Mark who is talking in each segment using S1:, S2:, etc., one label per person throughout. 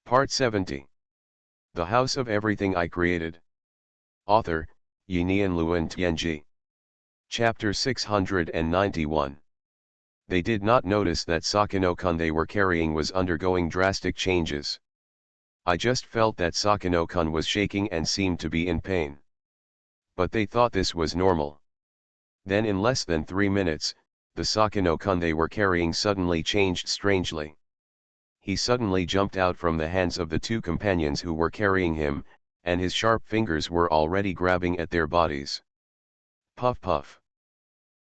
S1: Part 70. The House of Everything I Created. Author, Yinian Luan Tianji. Chapter 691. They did not notice that Sakano-kun they were carrying was undergoing drastic changes. I just felt that Sakano-kun was shaking and seemed to be in pain. But they thought this was normal. Then in less than 3 minutes, the Sakano-kun they were carrying suddenly changed strangely. He suddenly jumped out from the hands of the two companions who were carrying him, and his sharp fingers were already grabbing at their bodies. Puff puff.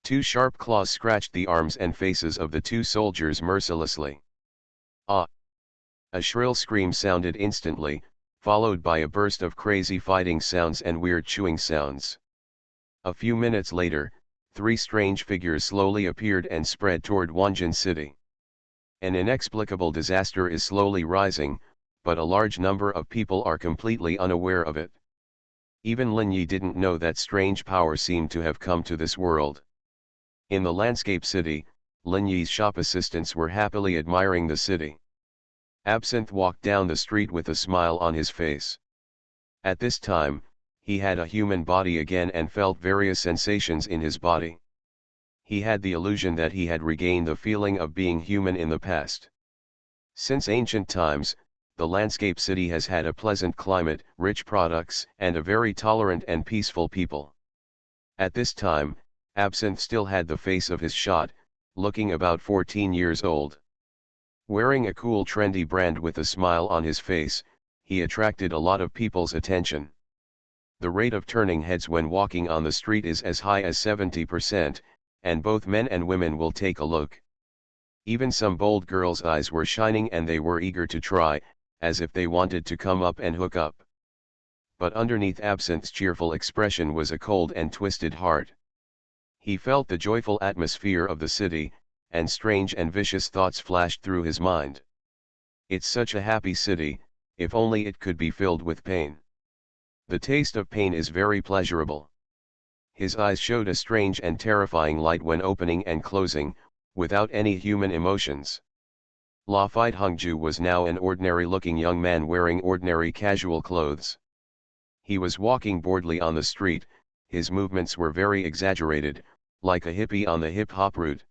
S1: Two sharp claws scratched the arms and faces of the two soldiers mercilessly. Ah! A shrill scream sounded instantly, followed by a burst of crazy fighting sounds and weird chewing sounds. A few minutes later, 3 strange figures slowly appeared and spread toward Wanjin City. An inexplicable disaster is slowly rising, but a large number of people are completely unaware of it. Even Lin Yi didn't know that strange power seemed to have come to this world. In the landscape city, Lin Yi's shop assistants were happily admiring the city. Absinthe walked down the street with a smile on his face. At this time, he had a human body again and felt various sensations in his body. He had the illusion that he had regained the feeling of being human in the past. Since ancient times, the landscape city has had a pleasant climate, rich products, and a very tolerant and peaceful people. At this time, Absinthe still had the face of his shot, looking about 14 years old. Wearing a cool trendy brand with a smile on his face, he attracted a lot of people's attention. The rate of turning heads when walking on the street is as high as 70%, and both men and women will take a look. Even some bold girls' eyes were shining and they were eager to try, as if they wanted to come up and hook up. But underneath Absinthe's cheerful expression was a cold and twisted heart. He felt the joyful atmosphere of the city, and strange and vicious thoughts flashed through his mind. It's such a happy city, if only it could be filled with pain. The taste of pain is very pleasurable. His eyes showed a strange and terrifying light when opening and closing, without any human emotions. La Fight Hongju was now an ordinary-looking young man wearing ordinary casual clothes. He was walking boredly on the street, his movements were very exaggerated, like a hippie on the hip-hop route.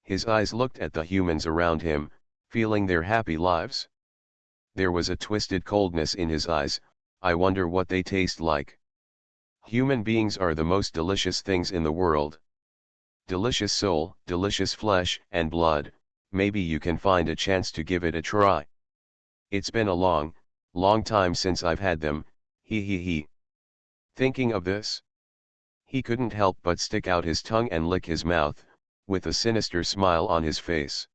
S1: His eyes looked at the humans around him, feeling their happy lives. There was a twisted coldness in his eyes. I wonder what they taste like. Human beings are the most delicious things in the world. Delicious soul, delicious flesh and blood, maybe you can find a chance to give it a try. It's been a long, long time since I've had them, he. Thinking of this, he couldn't help but stick out his tongue and lick his mouth, with a sinister smile on his face.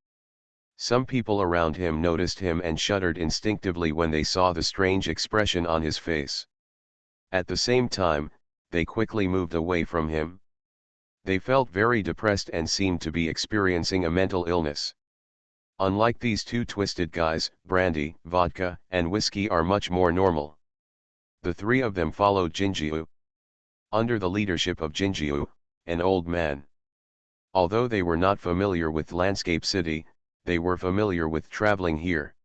S1: Some people around him noticed him and shuddered instinctively when they saw the strange expression on his face. At the same time, they quickly moved away from him. They felt very depressed and seemed to be experiencing a mental illness. Unlike these two twisted guys, brandy, vodka, and whiskey are much more normal. The 3 of them followed Jinjiu. Under the leadership of Jinjiu, an old man. Although they were not familiar with Landscape City, they were familiar with traveling here.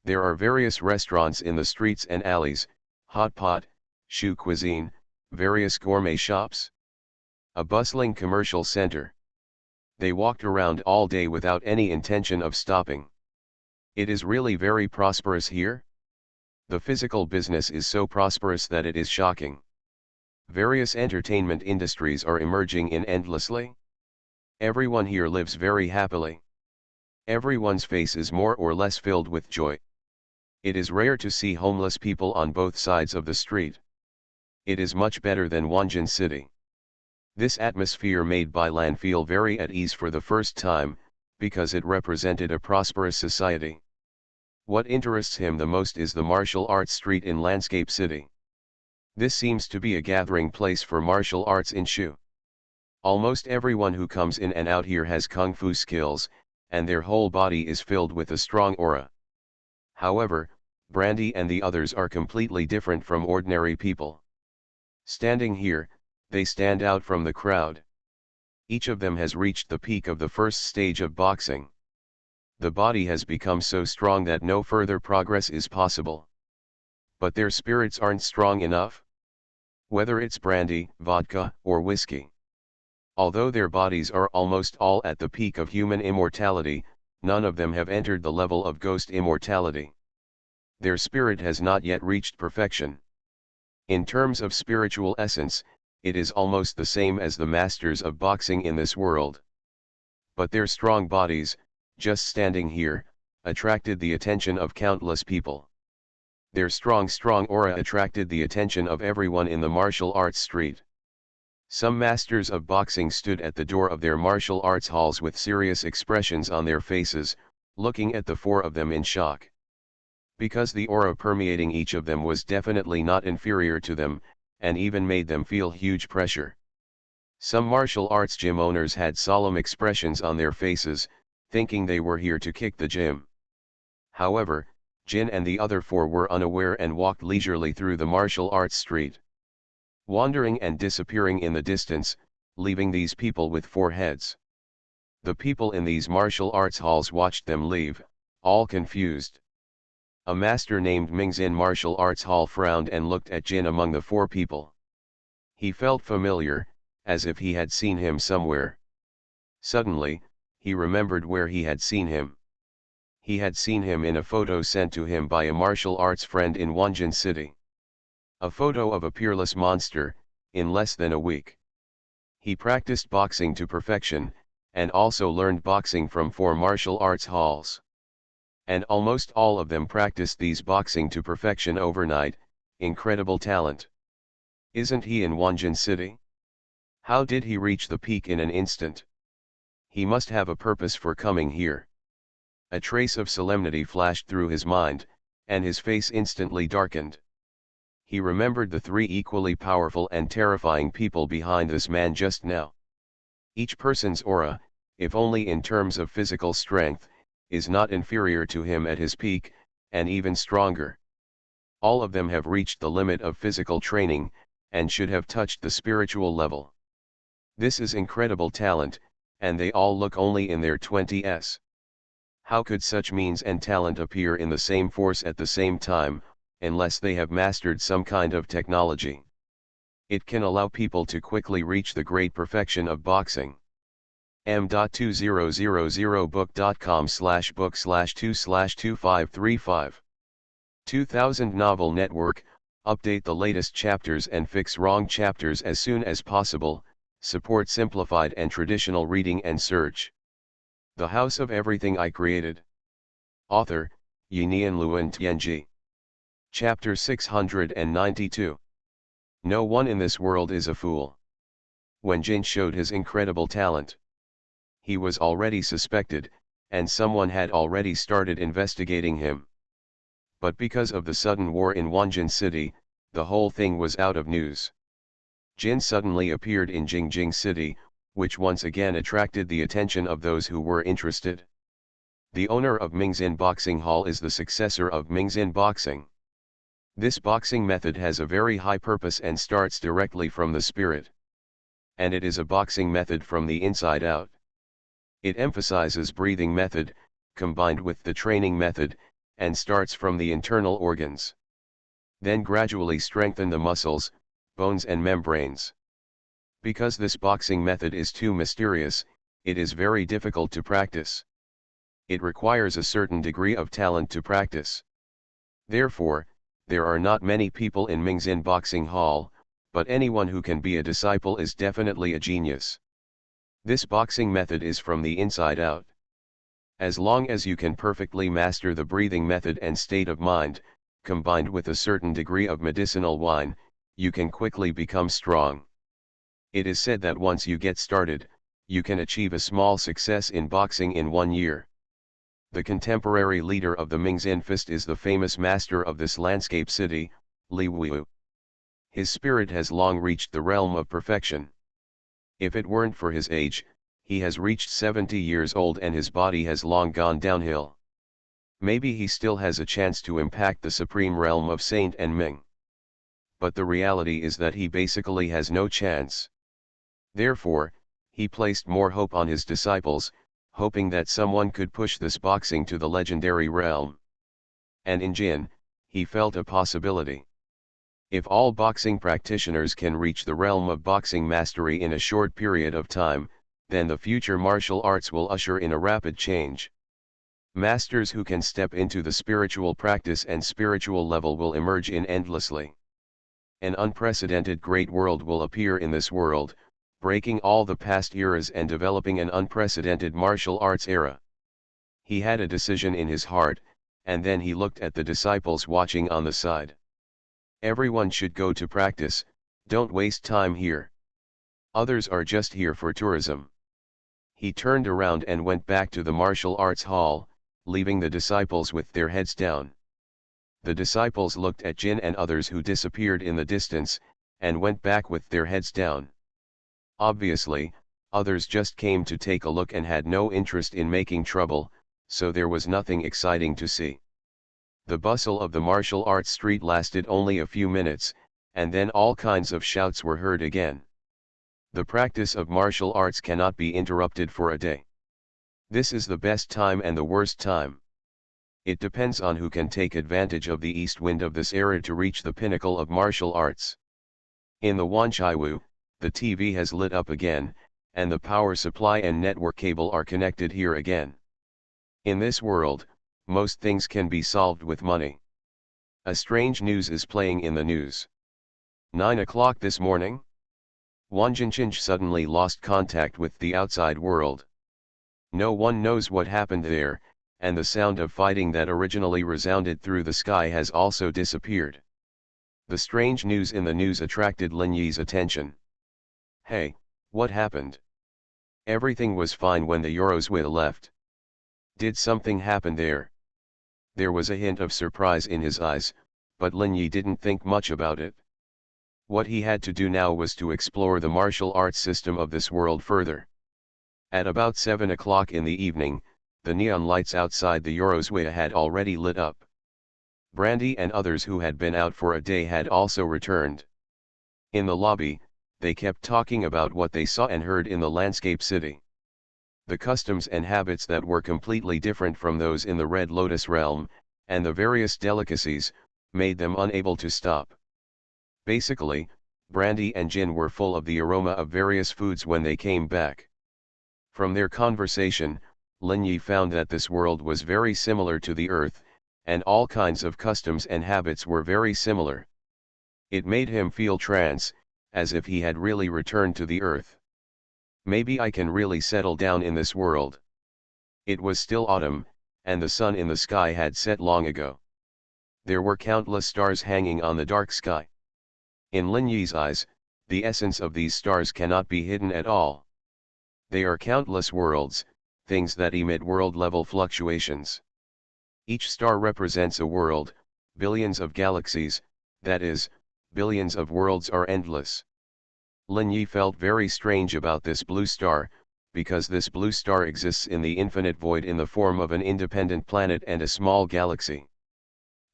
S1: There are various restaurants in the streets and alleys, hot pot, shoe cuisine, various gourmet shops. A bustling commercial center. They walked around all day without any intention of stopping. It is really very prosperous here. The physical business is so prosperous that it is shocking. Various entertainment industries are emerging in endlessly. Everyone here lives very happily. Everyone's face is more or less filled with joy. It is rare to see homeless people on both sides of the street. It is much better than Wanjin City. This atmosphere made Bai Lan feel very at ease for the first time, because it represented a prosperous society. What interests him the most is the martial arts street in Landscape City. This seems to be a gathering place for martial arts in Shu. Almost everyone who comes in and out here has kung fu skills, and their whole body is filled with a strong aura. However, Brandy and the others are completely different from ordinary people. Standing here, they stand out from the crowd. Each of them has reached the peak of the first stage of boxing. the body has become so strong that no further progress is possible. But their spirits aren't strong enough. Whether it's brandy, vodka, or whiskey. Although their bodies are almost all at the peak of human immortality, none of them have entered the level of ghost immortality. Their spirit has not yet reached perfection. In terms of spiritual essence, it is almost the same as the masters of boxing in this world. But their strong bodies, just standing here, attracted the attention of countless people. Their strong aura attracted the attention of everyone in the martial arts street. Some masters of boxing stood at the door of their martial arts halls with serious expressions on their faces, looking at the four of them in shock. Because the aura permeating each of them was definitely not inferior to them, and even made them feel huge pressure. Some martial arts gym owners had solemn expressions on their faces, thinking they were here to kick the gym. However, Jin and the other four were unaware and walked leisurely through the martial arts street, wandering and disappearing in the distance, leaving these people with four heads. The people in these martial arts halls watched them leave, all confused. A master named Ming's in martial arts hall frowned and looked at Jin among the four people. He felt familiar, as if he had seen him somewhere. Suddenly, he remembered where he had seen him. He had seen him in a photo sent to him by a martial arts friend in Wanjin City. A photo of a peerless monster, in less than a week. He practiced boxing to perfection, and also learned boxing from four martial arts halls. And almost all of them practiced these boxing to perfection overnight. Incredible talent. Isn't he in Wanjin City? How did he reach the peak in an instant? He must have a purpose for coming here. A trace of solemnity flashed through his mind, and his face instantly darkened. He remembered the three equally powerful and terrifying people behind this man just now. Each person's aura, if only in terms of physical strength, is not inferior to him at his peak, and even stronger. All of them have reached the limit of physical training, and should have touched the spiritual level. This is incredible talent, and they all look only in their 20s. How could such means and talent appear in the same force at the same time, unless they have mastered some kind of technology? It can allow people to quickly reach the great perfection of boxing. m.2000book.com/book/2/2535 2000 Novel Network, update the latest chapters and fix wrong chapters as soon as possible, support simplified and traditional reading and search. The House of Everything I Created. Author, Yinian Luan Tianji. Chapter 692. No one in this world is a fool. When Jin showed his incredible talent, he was already suspected, and someone had already started investigating him. But because of the sudden war in Wanjin City, the whole thing was out of news. Jin suddenly appeared in Jingjing City, which once again attracted the attention of those who were interested. The owner of Ming's Inn Boxing Hall is the successor of Ming's Inn Boxing. This boxing method has a very high purpose and starts directly from the spirit. And it is a boxing method from the inside out. It emphasizes breathing method, combined with the training method, and starts from the internal organs. Then gradually strengthen the muscles, bones and membranes. Because this boxing method is too mysterious, it is very difficult to practice. It requires a certain degree of talent to practice. Therefore, there are not many people in Ming's Inn Boxing Hall, but anyone who can be a disciple is definitely a genius. This boxing method is from the inside out. As long as you can perfectly master the breathing method and state of mind, combined with a certain degree of medicinal wine, you can quickly become strong. It is said that once you get started, you can achieve a small success in boxing in 1 year. The contemporary leader of the Ming's Inn Fist is the famous master of this landscape city, Li Wu. His spirit has long reached the realm of perfection. If it weren't for his age, he has reached 70 years old and his body has long gone downhill. Maybe he still has a chance to impact the supreme realm of Saint and Ming. But the reality is that he basically has no chance. Therefore, he placed more hope on his disciples, hoping that someone could push this boxing to the legendary realm. And in Jin, he felt a possibility. If all boxing practitioners can reach the realm of boxing mastery in a short period of time, then the future martial arts will usher in a rapid change. Masters who can step into the spiritual practice and spiritual level will emerge in endlessly. An unprecedented great world will appear in this world, breaking all the past eras and developing an unprecedented martial arts era. He had a decision in his heart, and then he looked at the disciples watching on the side. Everyone should go to practice, don't waste time here. Others are just here for tourism. He turned around and went back to the martial arts hall, leaving the disciples with their heads down. The disciples looked at Jin and others who disappeared in the distance, and went back with their heads down. Obviously, others just came to take a look and had no interest in making trouble, so there was nothing exciting to see. The bustle of the martial arts street lasted only a few minutes, and then all kinds of shouts were heard again. The practice of martial arts cannot be interrupted for a day. This is the best time and the worst time. It depends on who can take advantage of the east wind of this era to reach the pinnacle of martial arts. In the Wanchaiwu, the TV has lit up again, and the power supply and network cable are connected here again. In this world, most things can be solved with money. A strange news is playing in the news. 9 o'clock this morning? Wanjinchinch suddenly lost contact with the outside world. No one knows what happened there, and the sound of fighting that originally resounded through the sky has also disappeared. The strange news in the news attracted Lin Yi's attention. Hey, what happened? Everything was fine when the Eurozwita left. Did something happen there? There was a hint of surprise in his eyes, but Lin Yi didn't think much about it. What he had to do now was to explore the martial arts system of this world further. At about 7 o'clock in the evening, the neon lights outside the Eurozwita had already lit up. Brandy and others who had been out for a day had also returned. In the lobby, they kept talking about what they saw and heard in the landscape city. The customs and habits that were completely different from those in the Red Lotus realm, and the various delicacies, made them unable to stop. Basically, Brandy and Jin were full of the aroma of various foods when they came back. From their conversation, Lin Yi found that this world was very similar to the Earth, and all kinds of customs and habits were very similar. It made him feel trance, as if he had really returned to the Earth. Maybe I can really settle down in this world. It was still autumn, and the sun in the sky had set long ago. There were countless stars hanging on the dark sky. In Lin Yi's eyes, the essence of these stars cannot be hidden at all. They are countless worlds, things that emit world-level fluctuations. Each star represents a world, billions of galaxies, that is, billions of worlds are endless. Lin Yi felt very strange about this blue star, because this blue star exists in the infinite void in the form of an independent planet and a small galaxy.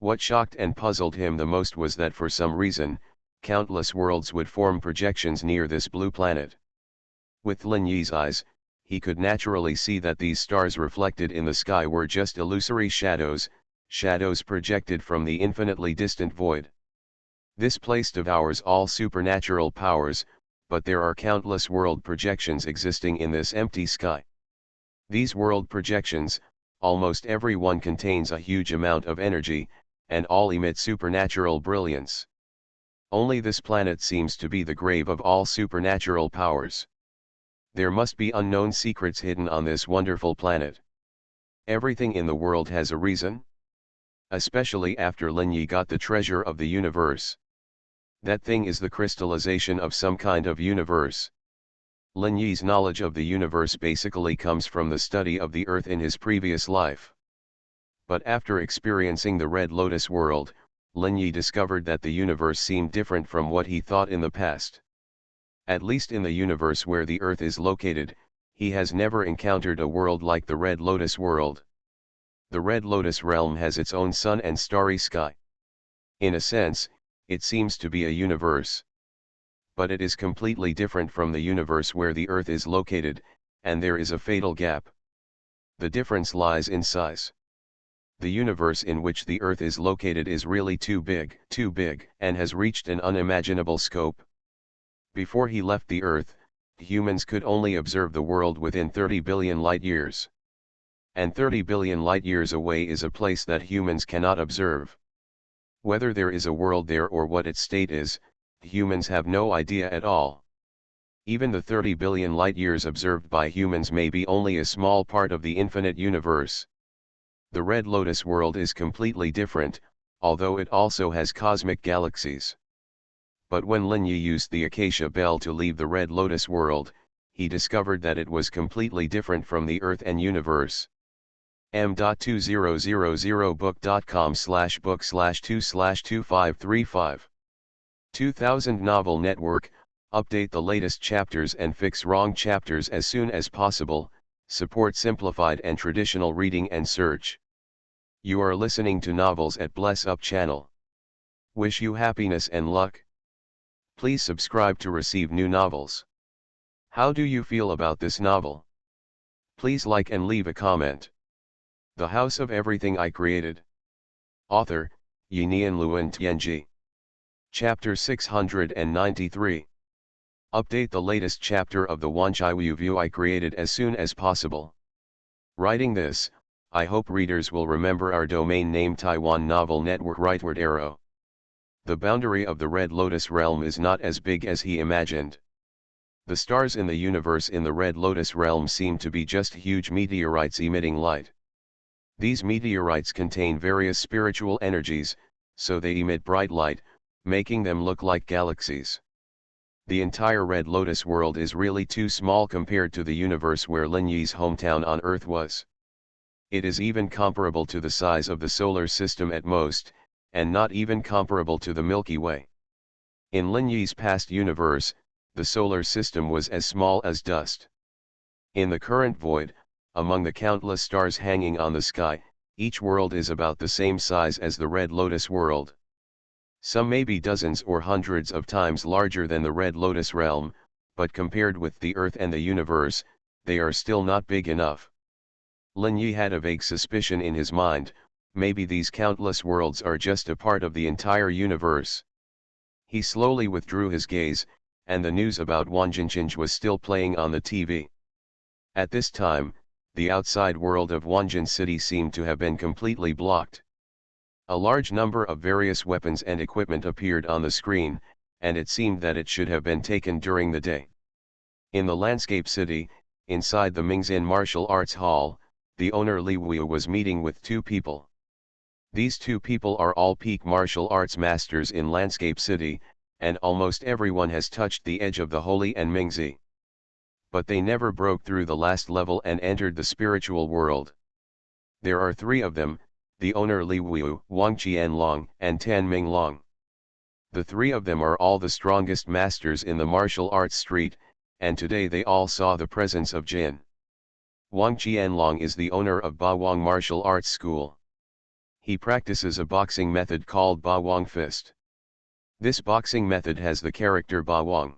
S1: What shocked and puzzled him the most was that for some reason, countless worlds would form projections near this blue planet. With Lin Yi's eyes, he could naturally see that these stars reflected in the sky were just illusory shadows, shadows projected from the infinitely distant void. This place devours all supernatural powers, but there are countless world projections existing in this empty sky. These world projections, almost every one contains a huge amount of energy, and all emit supernatural brilliance. Only this planet seems to be the grave of all supernatural powers. There must be unknown secrets hidden on this wonderful planet. Everything in the world has a reason. Especially after Lin Yi got the treasure of the universe. That thing is the crystallization of some kind of universe. Lin Yi's knowledge of the universe basically comes from the study of the Earth in his previous life. But after experiencing the Red Lotus world, Lin Yi discovered that the universe seemed different from what he thought in the past. At least in the universe where the Earth is located, he has never encountered a world like the Red Lotus world. The Red Lotus realm has its own sun and starry sky. In a sense, it seems to be a universe. But it is completely different from the universe where the Earth is located, and there is a fatal gap. The difference lies in size. The universe in which the Earth is located is really too big, and has reached an unimaginable scope. Before he left the Earth, humans could only observe the world within 30 billion light-years. And 30 billion light-years away is a place that humans cannot observe. Whether there is a world there or what its state is, humans have no idea at all. Even the 30 billion light-years observed by humans may be only a small part of the infinite universe. The Red Lotus world is completely different, although it also has cosmic galaxies. But when Lin Yi used the Acacia Bell to leave the Red Lotus world, he discovered that it was completely different from the Earth and universe. m.2000book.com/book/2/2535 2000 Novel Network, update the latest chapters and fix wrong chapters as soon as possible, support simplified and traditional reading and search. You are listening to novels at Bless Up channel. Wish you happiness and luck. Please subscribe to receive new novels. How do you feel about this novel? Please like and leave a comment. The House of Everything I Created. Author, Yinian Luan Tianji. Chapter 693. Update the latest chapter of the Wanchai View I created as soon as possible. Writing this, I hope readers will remember our domain name Taiwan Novel Network rightward arrow. The boundary of the Red Lotus realm is not as big as he imagined. The stars in the universe in the Red Lotus realm seem to be just huge meteorites emitting light. These meteorites contain various spiritual energies, so they emit bright light, making them look like galaxies. The entire Red Lotus world is really too small compared to the universe where Lin Yi's hometown on Earth was. It is even comparable to the size of the solar system at most, and not even comparable to the Milky Way. In Lin Yi's past universe, the solar system was as small as dust. In the current void, among the countless stars hanging on the sky, each world is about the same size as the Red Lotus world. Some may be dozens or hundreds of times larger than the Red Lotus realm, but compared with the Earth and the universe, they are still not big enough. Lin Yi had a vague suspicion in his mind, maybe these countless worlds are just a part of the entire universe. He slowly withdrew his gaze, and the news about Wanjinchinj was still playing on the TV. At this time, the outside world of Wanjin City seemed to have been completely blocked. A large number of various weapons and equipment appeared on the screen, and it seemed that it should have been taken during the day. In the landscape city, inside the Mingzin Martial Arts Hall, the owner Li Wu was meeting with two people. These two people are all peak martial arts masters in Landscape City, and almost everyone has touched the edge of the holy and Mingzi. But they never broke through the last level and entered the spiritual world. There are three of them, the owner Li Wu, Wang Qianlong, and Tan Minglong. The three of them are all the strongest masters in the martial arts street, and today they all saw the presence of Jin. Wang Qianlong is the owner of Ba Wang Martial Arts School. He practices a boxing method called Ba Wang Fist. This boxing method has the character Ba Wang.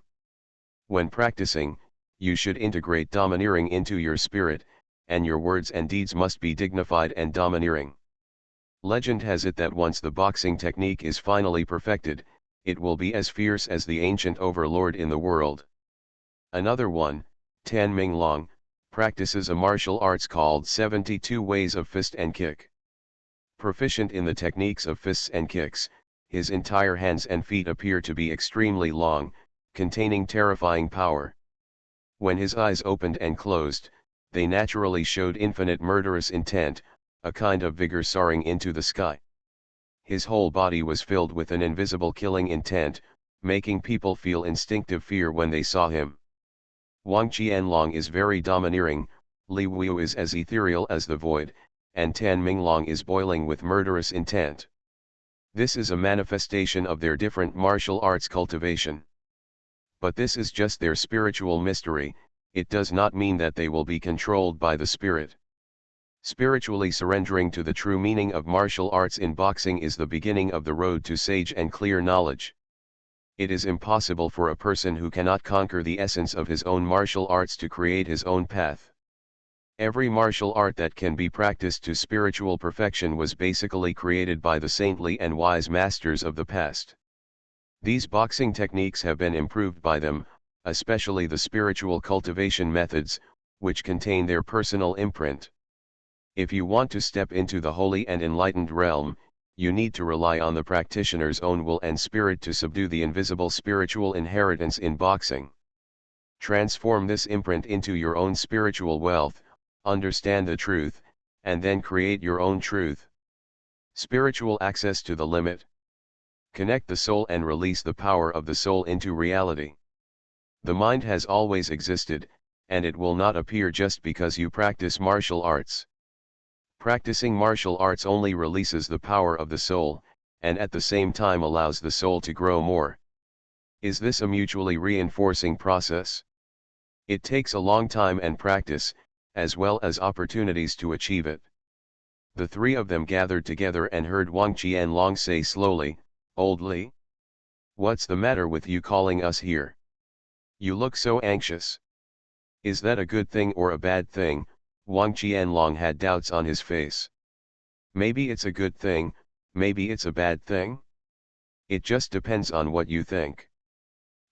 S1: When practicing, you should integrate domineering into your spirit, and your words and deeds must be dignified and domineering. Legend has it that once the boxing technique is finally perfected, it will be as fierce as the ancient overlord in the world. Another one, Tan Minglong, practices a martial arts called 72 Ways of Fist and Kick. Proficient in the techniques of fists and kicks, his entire hands and feet appear to be extremely long, containing terrifying power. When his eyes opened and closed, they naturally showed infinite murderous intent, a kind of vigor soaring into the sky. His whole body was filled with an invisible killing intent, making people feel instinctive fear when they saw him. Wang Qianlong is very domineering, Li Wu is as ethereal as the void, and Tan Minglong is boiling with murderous intent. This is a manifestation of their different martial arts cultivation. But this is just their spiritual mystery, it does not mean that they will be controlled by the spirit. Spiritually surrendering to the true meaning of martial arts in boxing is the beginning of the road to sage and clear knowledge. It is impossible for a person who cannot conquer the essence of his own martial arts to create his own path. Every martial art that can be practiced to spiritual perfection was basically created by the saintly and wise masters of the past. These boxing techniques have been improved by them, especially the spiritual cultivation methods, which contain their personal imprint. If you want to step into the holy and enlightened realm, you need to rely on the practitioner's own will and spirit to subdue the invisible spiritual inheritance in boxing. Transform this imprint into your own spiritual wealth, understand the truth, and then create your own truth. Spiritual access to the limit. Connect the soul and release the power of the soul into reality. The mind has always existed, and it will not appear just because you practice martial arts. Practicing martial arts only releases the power of the soul, and at the same time allows the soul to grow more. Is this a mutually reinforcing process? It takes a long time and practice, as well as opportunities to achieve it. The three of them gathered together and heard Wang Qianlong say slowly, "Old Li? What's the matter with you calling us here? You look so anxious. Is that a good thing or a bad thing?" Wang Qianlong had doubts on his face. Maybe it's a good thing, maybe it's a bad thing? It just depends on what you think.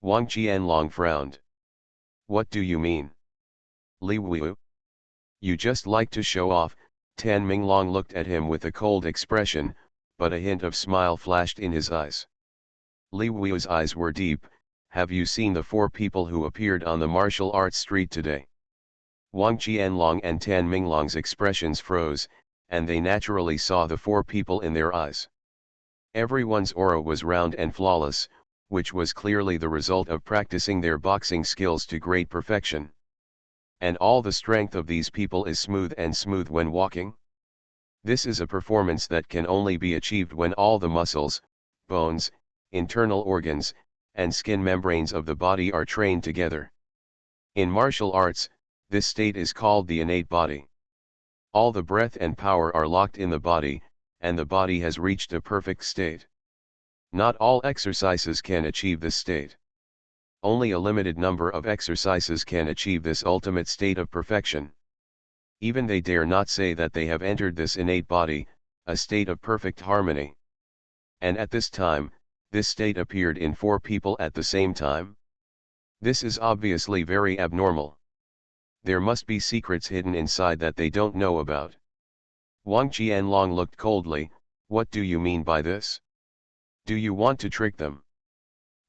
S1: Wang Qianlong frowned. What do you mean? Li Wu? You just like to show off. Tan Minglong looked at him with a cold expression, but a hint of smile flashed in his eyes. Li Wu's eyes were deep. Have you seen the four people who appeared on the martial arts street today? Wang Qianlong and Tan Minglong's expressions froze, and they naturally saw the four people in their eyes. Everyone's aura was round and flawless, which was clearly the result of practicing their boxing skills to great perfection. And all the strength of these people is smooth when walking. This is a performance that can only be achieved when all the muscles, bones, internal organs, and skin membranes of the body are trained together. In martial arts, this state is called the innate body. All the breath and power are locked in the body, and the body has reached a perfect state. Not all exercises can achieve this state. Only a limited number of exercises can achieve this ultimate state of perfection. Even they dare not say that they have entered this innate body, a state of perfect harmony. And at this time, this state appeared in four people at the same time. This is obviously very abnormal. There must be secrets hidden inside that they don't know about. Wang Qianlong looked coldly. What do you mean by this? Do you want to trick them?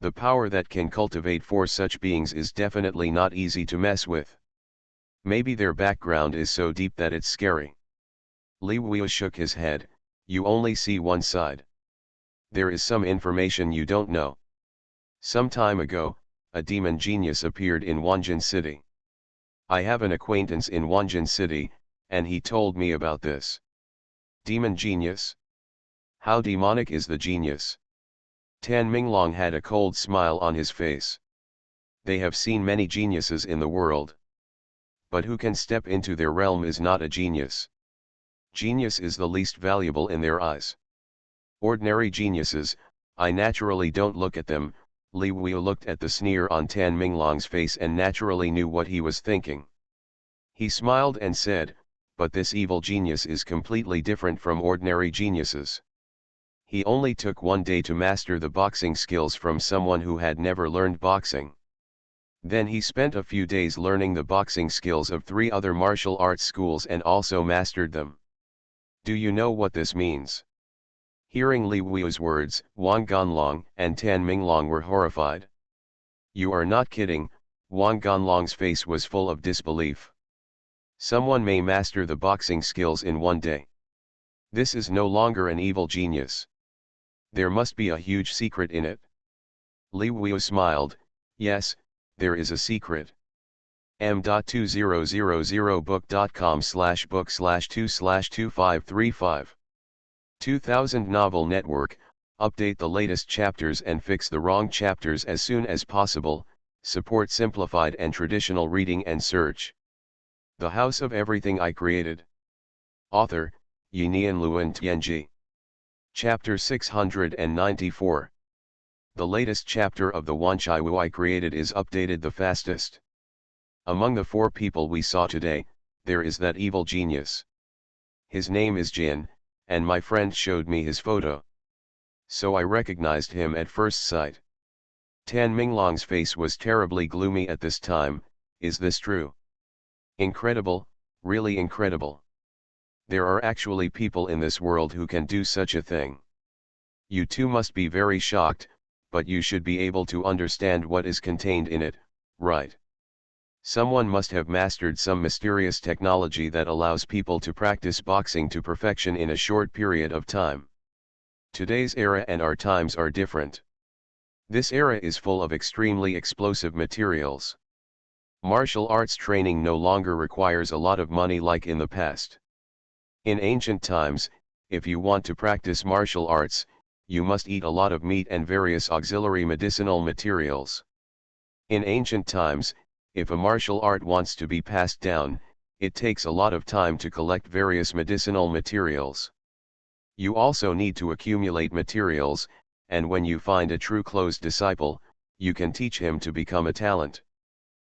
S1: The power that can cultivate four such beings is definitely not easy to mess with. Maybe their background is so deep that it's scary. Li Wu shook his head. You only see one side. There is some information you don't know. Some time ago, a demon genius appeared in Wanjin City. I have an acquaintance in Wanjin City, and he told me about this. Demon genius? How demonic is the genius? Tan Minglong had a cold smile on his face. They have seen many geniuses in the world. But who can step into their realm is not a genius. Genius is the least valuable in their eyes. Ordinary geniuses, I naturally don't look at them. Li Wu looked at the sneer on Tan Minglong's face and naturally knew what he was thinking. He smiled and said, but this evil genius is completely different from ordinary geniuses. He only took 1 day to master the boxing skills from someone who had never learned boxing. Then he spent a few days learning the boxing skills of 3 other martial arts schools and also mastered them. Do you know what this means? Hearing Li Wu's words, Wang Ganlong and Tan Minglong were horrified. You are not kidding. Wang Ganlong's face was full of disbelief. Someone may master the boxing skills in 1 day. This is no longer an evil genius. There must be a huge secret in it. Li Wu smiled. Yes, there is a secret. m.2000book.com/book/2/2535 2000 Novel Network, update the latest chapters and fix the wrong chapters as soon as possible, support simplified and traditional reading and search. The House of Everything I Created. Author, Yinian Luan Tianji. Chapter 694. The latest chapter of the Wanchai I Created is updated the fastest. Among the 4 people we saw today, there is that evil genius. His name is Jin, and my friend showed me his photo. So I recognized him at first sight. Tan Minglong's face was terribly gloomy at this time. Is this true? Incredible, really incredible. There are actually people in this world who can do such a thing. You too must be very shocked, but you should be able to understand what is contained in it, right? Someone must have mastered some mysterious technology that allows people to practice boxing to perfection in a short period of time. Today's era and our times are different. This era is full of extremely explosive materials. Martial arts training no longer requires a lot of money like in the past. In ancient times, if you want to practice martial arts, you must eat a lot of meat and various auxiliary medicinal materials. In ancient times, if a martial art wants to be passed down, it takes a lot of time to collect various medicinal materials. You also need to accumulate materials, and when you find a true close disciple, you can teach him to become a talent.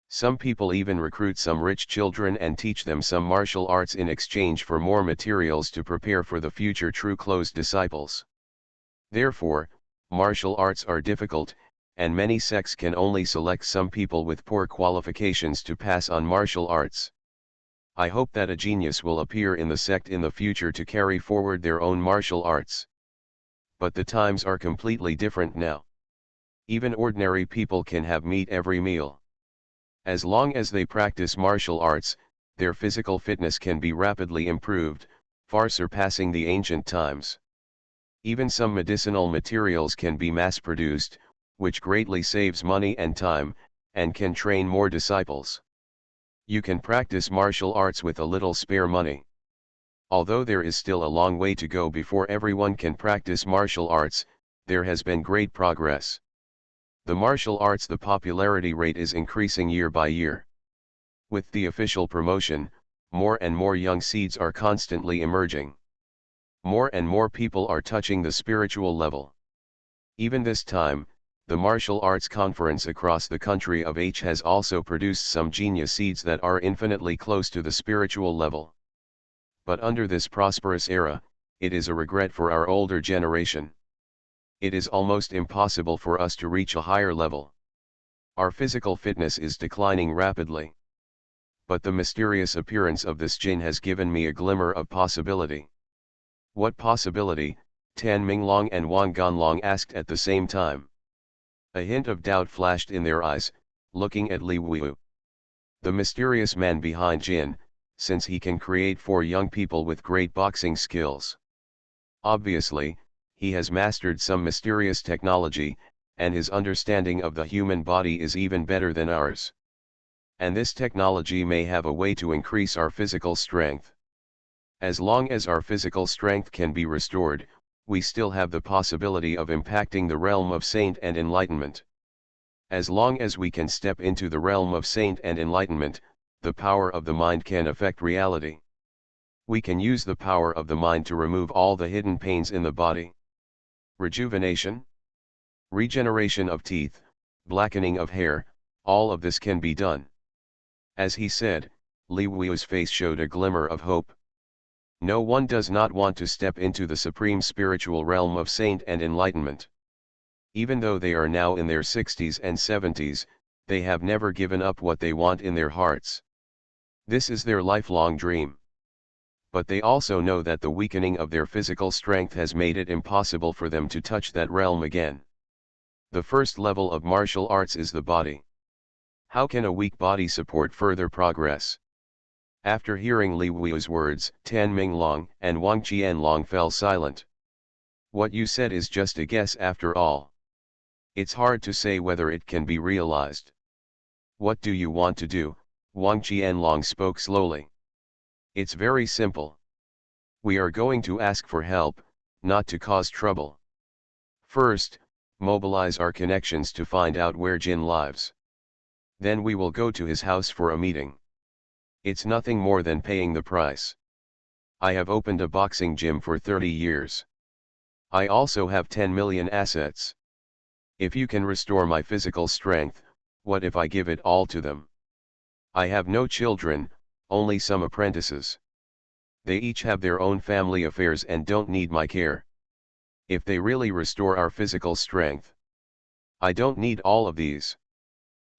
S1: Some people even recruit some rich children and teach them some martial arts in exchange for more materials to prepare for the future true close disciples. Therefore, martial arts are difficult, and many sects can only select some people with poor qualifications to pass on martial arts. I hope that a genius will appear in the sect in the future to carry forward their own martial arts. But the times are completely different now. Even ordinary people can have meat every meal. As long as they practice martial arts, their physical fitness can be rapidly improved, far surpassing the ancient times. Even some medicinal materials can be mass-produced, which greatly saves money and time, and can train more disciples. You can practice martial arts with a little spare money. Although there is still a long way to go before everyone can practice martial arts, there has been great progress. The martial arts, the popularity rate is increasing year by year. With the official promotion, more and more young seeds are constantly emerging. More and more people are touching the spiritual level. Even this time, the martial arts conference across the country of H has also produced some genius seeds that are infinitely close to the spiritual level. But under this prosperous era, it is a regret for our older generation. It is almost impossible for us to reach a higher level. Our physical fitness is declining rapidly. But the mysterious appearance of this jinn has given me a glimmer of possibility. What possibility? Tan Minglong and Wang Ganlong asked at the same time. A hint of doubt flashed in their eyes, looking at Li Wu. The mysterious man behind Jin, since he can create 4 young people with great boxing skills. Obviously, he has mastered some mysterious technology, and his understanding of the human body is even better than ours. And this technology may have a way to increase our physical strength. As long as our physical strength can be restored, we still have the possibility of impacting the realm of saint and enlightenment. As long as we can step into the realm of saint and enlightenment, the power of the mind can affect reality. We can use the power of the mind to remove all the hidden pains in the body. Rejuvenation, regeneration of teeth, blackening of hair, all of this can be done. As he said, Li Wu's face showed a glimmer of hope. No one does not want to step into the supreme spiritual realm of saint and enlightenment. Even though they are now in their 60s and 70s, they have never given up what they want in their hearts. This is their lifelong dream. But they also know that the weakening of their physical strength has made it impossible for them to touch that realm again. The first level of martial arts is the body. How can a weak body support further progress? After hearing Li Wu's words, Tan Minglong and Wang Qianlong fell silent. What you said is just a guess after all. It's hard to say whether it can be realized. What do you want to do? Wang Qianlong spoke slowly. It's very simple. We are going to ask for help, not to cause trouble. First, mobilize our connections to find out where Jin lives. Then we will go to his house for a meeting. It's nothing more than paying the price. I have opened a boxing gym for 30 years. I also have 10 million assets. If you can restore my physical strength, what if I give it all to them? I have no children, only some apprentices. They each have their own family affairs and don't need my care. If they really restore our physical strength, I don't need all of these.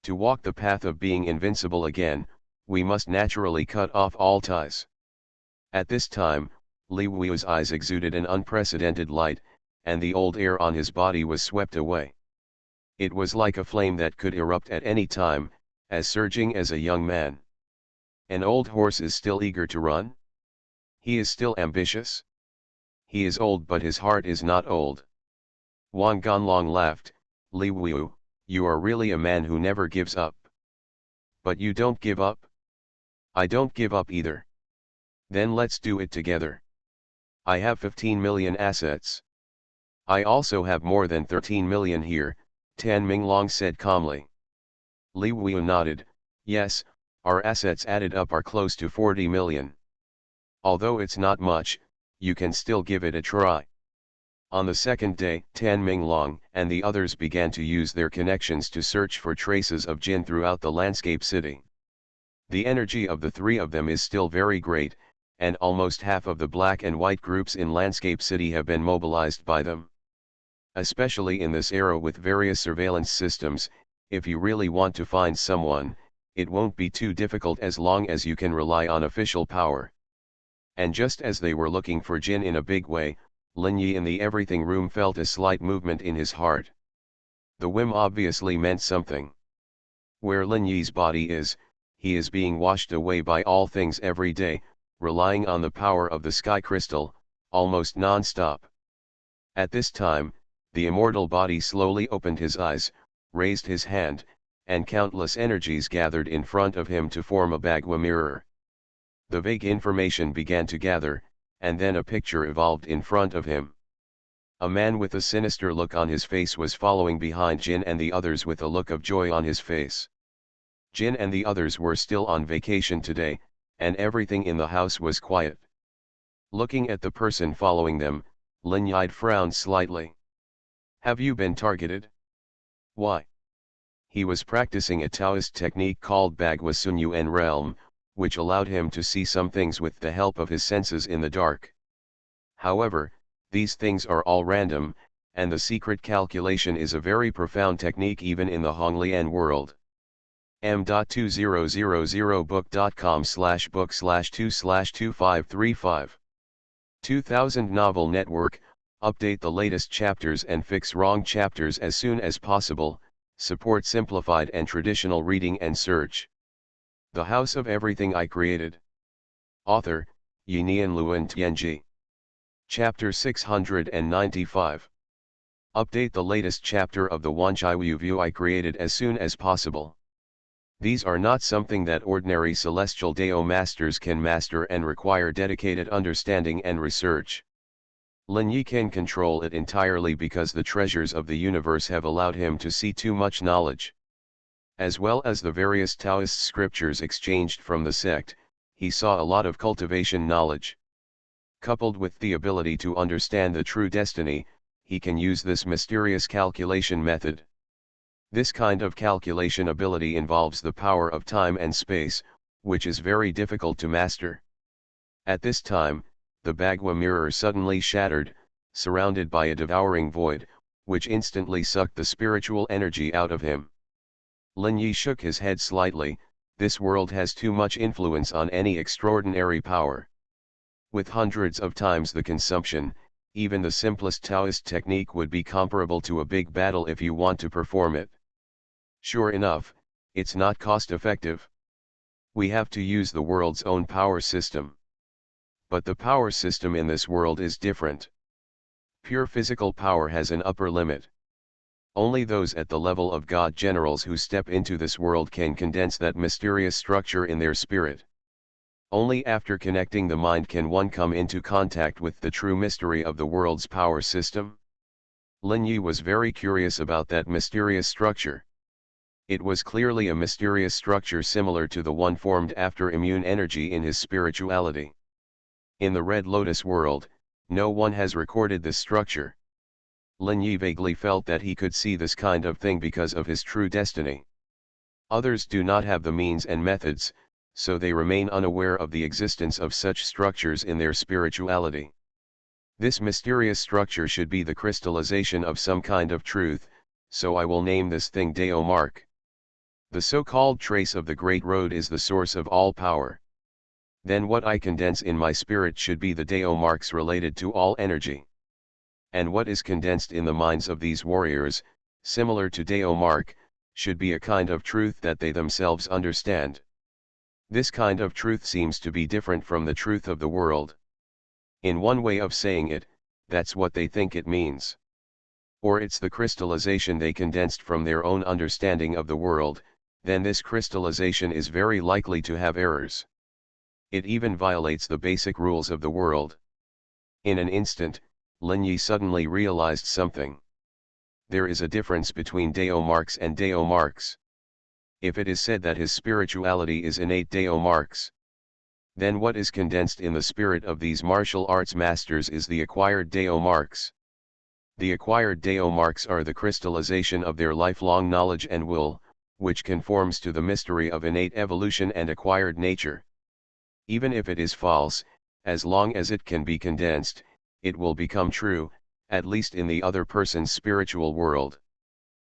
S1: To walk the path of being invincible again, we must naturally cut off all ties. At this time, Li Wu's eyes exuded an unprecedented light, and the old air on his body was swept away. It was like a flame that could erupt at any time, as surging as a young man. An old horse is still eager to run? He is still ambitious? He is old but his heart is not old. Wang Ganlong laughed. Li Wu, you are really a man who never gives up. But you don't give up? I don't give up either. Then let's do it together. I have 15 million assets. I also have more than 13 million here, Tan Minglong said calmly. Li Wu nodded, yes, our assets added up are close to 40 million. Although it's not much, you can still give it a try. On the second day, Tan Minglong and the others began to use their connections to search for traces of Jin throughout the landscape city. The energy of the three of them is still very great, and almost half of the black and white groups in landscape city have been mobilized by them. Especially in this era with various surveillance systems, if you really want to find someone, it won't be too difficult as long as you can rely on official power. And just as they were looking for Jin in a big way, Lin Yi in the everything room felt a slight movement in his heart. The whim obviously meant something. Where Lin Yi's body is, he is being washed away by all things every day, relying on the power of the sky crystal, almost non-stop. At this time, the immortal body slowly opened his eyes, raised his hand, and countless energies gathered in front of him to form a Bagua mirror. The vague information began to gather, and then a picture evolved in front of him. A man with a sinister look on his face was following behind Jin and the others with a look of joy on his face. Jin and the others were still on vacation today, and everything in the house was quiet. Looking at the person following them, Lin Yi frowned slightly. Have you been targeted? Why? He was practicing a Taoist technique called Bagua Xuanhuan realm, which allowed him to see some things with the help of his senses in the dark. However, these things are all random, and the secret calculation is a very profound technique even in the Honglian world. m.2000book.com/book/2/2535 2000 Novel Network, update the latest chapters and fix wrong chapters as soon as possible, support simplified and traditional reading and search. The House of Everything I Created. Author, Yinian Luan Tianji. Chapter 695. Update the latest chapter of the Wanchai View I created as soon as possible. These are not something that ordinary celestial Dao masters can master and require dedicated understanding and research. Lin Yi can control it entirely because the treasures of the universe have allowed him to see too much knowledge. As well as the various Taoist scriptures exchanged from the sect, he saw a lot of cultivation knowledge. Coupled with the ability to understand the true destiny, he can use this mysterious calculation method. This kind of calculation ability involves the power of time and space, which is very difficult to master. At this time, the Bagua mirror suddenly shattered, surrounded by a devouring void, which instantly sucked the spiritual energy out of him. Lin Yi shook his head slightly. This world has too much influence on any extraordinary power. With hundreds of times the consumption, even the simplest Taoist technique would be comparable to a big battle if you want to perform it. Sure enough, it's not cost-effective. We have to use the world's own power system. But the power system in this world is different. Pure physical power has an upper limit. Only those at the level of God generals who step into this world can condense that mysterious structure in their spirit. Only after connecting the mind can one come into contact with the true mystery of the world's power system. Lin Yi was very curious about that mysterious structure. It was clearly a mysterious structure similar to the one formed after immune energy in his spirituality. In the Red Lotus world, no one has recorded this structure. Lin Yi vaguely felt that he could see this kind of thing because of his true destiny. Others do not have the means and methods, so they remain unaware of the existence of such structures in their spirituality. This mysterious structure should be the crystallization of some kind of truth, so I will name this thing Deo Mark. The so-called trace of the Great Road is the source of all power. Then what I condense in my spirit should be the Deo Marks related to all energy. And what is condensed in the minds of these warriors, similar to Deo Mark, should be a kind of truth that they themselves understand. This kind of truth seems to be different from the truth of the world. In one way of saying it, that's what they think it means. Or it's the crystallization they condensed from their own understanding of the world, then this crystallization is very likely to have errors. It even violates the basic rules of the world. In an instant, Lin Yi suddenly realized something. There is a difference between Deo Marks and Deo Marks. If it is said that his spirituality is innate Deo Marks, then what is condensed in the spirit of these martial arts masters is the acquired Deo Marks. The acquired Deo Marks are the crystallization of their lifelong knowledge and will, which conforms to the mystery of innate evolution and acquired nature. Even if it is false, as long as it can be condensed, it will become true, at least in the other person's spiritual world.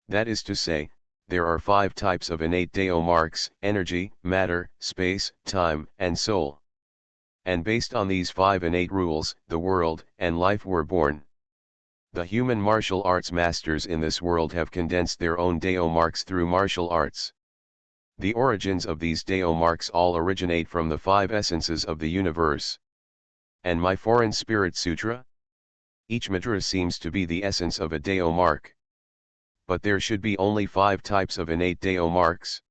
S1: That is to say, there are 5 types of innate Deo Marks: energy, matter, space, time, and soul. And based on these 5 innate rules, the world and life were born. The human martial arts masters in this world have condensed their own Deo Marks through martial arts. The origins of these Deo Marks all originate from the 5 essences of the universe. And my foreign spirit sutra? Each mantra seems to be the essence of a Deo Mark. But there should be only 5 types of innate Deo Marks.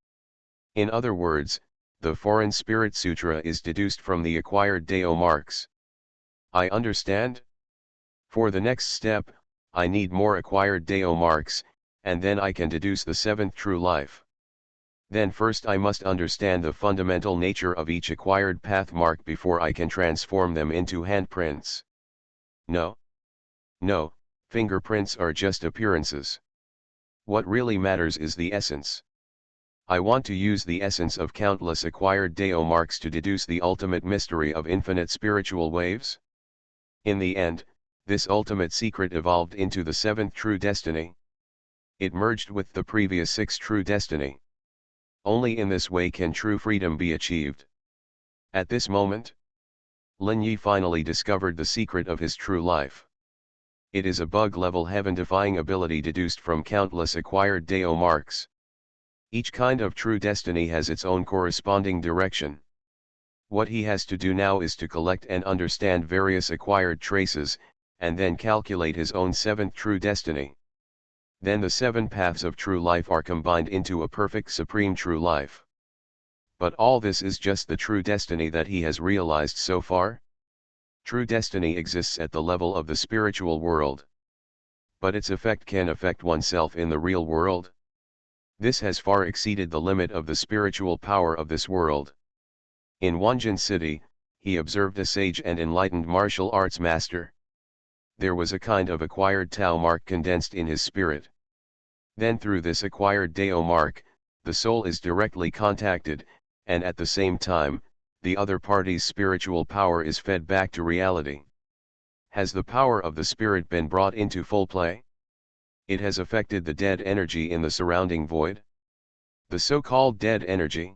S1: In other words, the foreign spirit sutra is deduced from the acquired Deo Marks. I understand? For the next step, I need more acquired Deo Marks, and then I can deduce the 7th true life. Then first I must understand the fundamental nature of each acquired path mark before I can transform them into handprints. No, fingerprints are just appearances. What really matters is the essence. I want to use the essence of countless acquired Deo Marks to deduce the ultimate mystery of infinite spiritual waves. In the end, this ultimate secret evolved into the 7th true destiny. It merged with the previous 6th true destiny. Only in this way can true freedom be achieved. At this moment, Lin Yi finally discovered the secret of his true life. It is a bug-level heaven-defying ability deduced from countless acquired Deo Marks. Each kind of true destiny has its own corresponding direction. What he has to do now is to collect and understand various acquired traces, and then calculate his own 7th true destiny. Then the 7 paths of true life are combined into a perfect supreme true life. But all this is just the true destiny that he has realized so far. True destiny exists at the level of the spiritual world. But its effect can affect oneself in the real world. This has far exceeded the limit of the spiritual power of this world. In Wanjin City, he observed a sage and enlightened martial arts master. There was a kind of acquired Tao mark condensed in his spirit. Then through this acquired Deo mark, the soul is directly contacted, and at the same time, the other party's spiritual power is fed back to reality. Has the power of the spirit been brought into full play? It has affected the dead energy in the surrounding void. The so-called dead energy.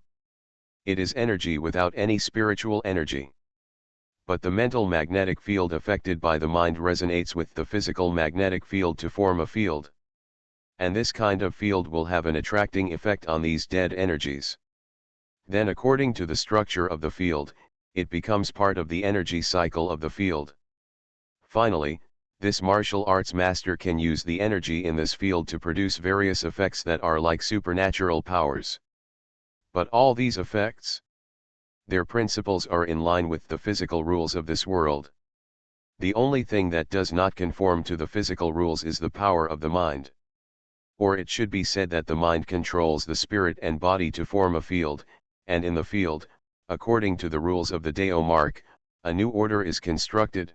S1: It is energy without any spiritual energy. But the mental magnetic field affected by the mind resonates with the physical magnetic field to form a field. And this kind of field will have an attracting effect on these dead energies. Then according to the structure of the field, it becomes part of the energy cycle of the field. Finally, this martial arts master can use the energy in this field to produce various effects that are like supernatural powers. But all these effects, their principles are in line with the physical rules of this world. The only thing that does not conform to the physical rules is the power of the mind. Or it should be said that the mind controls the spirit and body to form a field, and in the field, according to the rules of the Deo mark, a new order is constructed.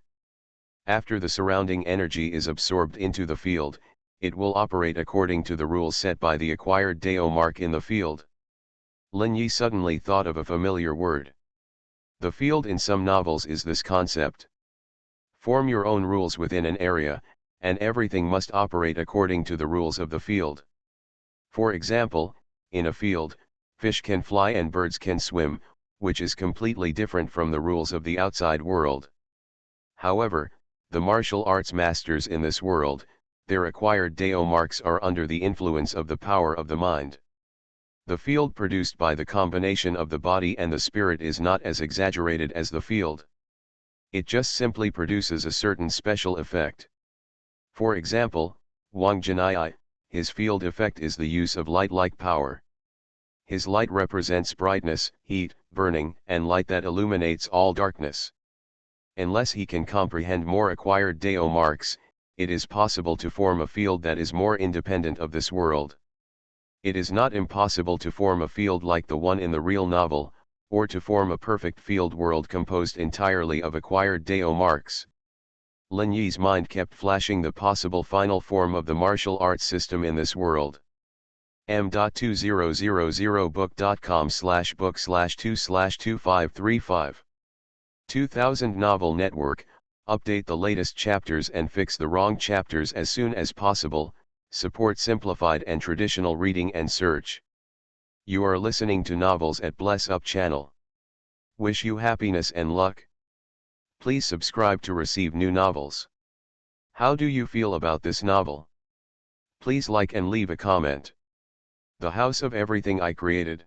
S1: After the surrounding energy is absorbed into the field, it will operate according to the rules set by the acquired Deo mark in the field. Lin Yi suddenly thought of a familiar word. The field in some novels is this concept. Form your own rules within an area, and everything must operate according to the rules of the field. For example, in a field, fish can fly and birds can swim, which is completely different from the rules of the outside world. However, the martial arts masters in this world, their acquired Dao marks are under the influence of the power of the mind. The field produced by the combination of the body and the spirit is not as exaggerated as the field. It just simply produces a certain special effect. For example, Wang Jinai, his field effect is the use of light-like power. His light represents brightness, heat, burning, and light that illuminates all darkness. Unless he can comprehend more acquired Dao marks, it is possible to form a field that is more independent of this world. It is not impossible to form a field like the one in the real novel, or to form a perfect field world composed entirely of acquired Dao marks. Lin Yi's mind kept flashing the possible final form of the martial arts system in this world. m.2000book.com/book/2/2535 2000 Novel Network, update the latest chapters and fix the wrong chapters as soon as possible, support simplified and traditional reading and search. You are listening to novels at Bless Up channel. Wish you happiness and luck. Please subscribe to receive new novels. How do you feel about this novel? Please like and leave a comment. The House of Everything I Created.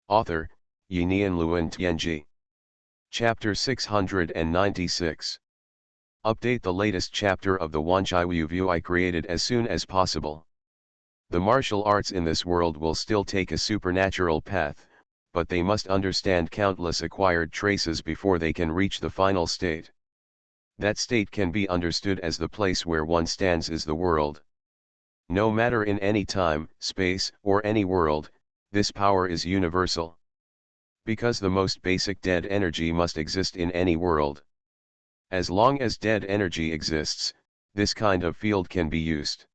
S1: Author, Yinian Luan Tianji. Chapter 696. Update the latest chapter of the Wanchai View I created as soon as possible. The martial arts in this world will still take a supernatural path, but they must understand countless acquired traces before they can reach the final state. That state can be understood as the place where one stands is the world. No matter in any time, space, or any world, this power is universal. Because the most basic dead energy must exist in any world. As long as dead energy exists, this kind of field can be used.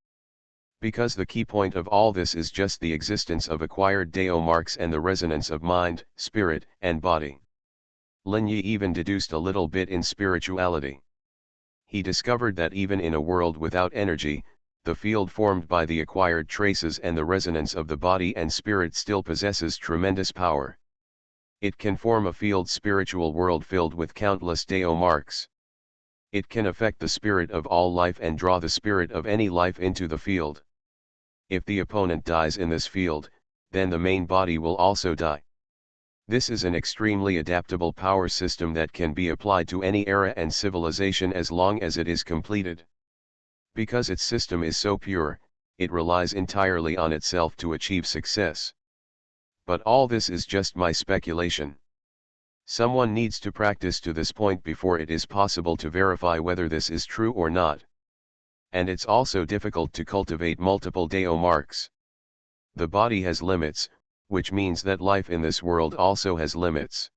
S1: Because the key point of all this is just the existence of acquired Dao marks and the resonance of mind, spirit, and body. Lin Yi even deduced a little bit in spirituality. He discovered that even in a world without energy, the field formed by the acquired traces and the resonance of the body and spirit still possesses tremendous power. It can form a field spiritual world filled with countless Dao marks. It can affect the spirit of all life and draw the spirit of any life into the field. If the opponent dies in this field, then the main body will also die. This is an extremely adaptable power system that can be applied to any era and civilization as long as it is completed. Because its system is so pure, it relies entirely on itself to achieve success. But all this is just my speculation. Someone needs to practice to this point before it is possible to verify whether this is true or not. And it's also difficult to cultivate multiple Dao marks. The body has limits, which means that life in this world also has limits.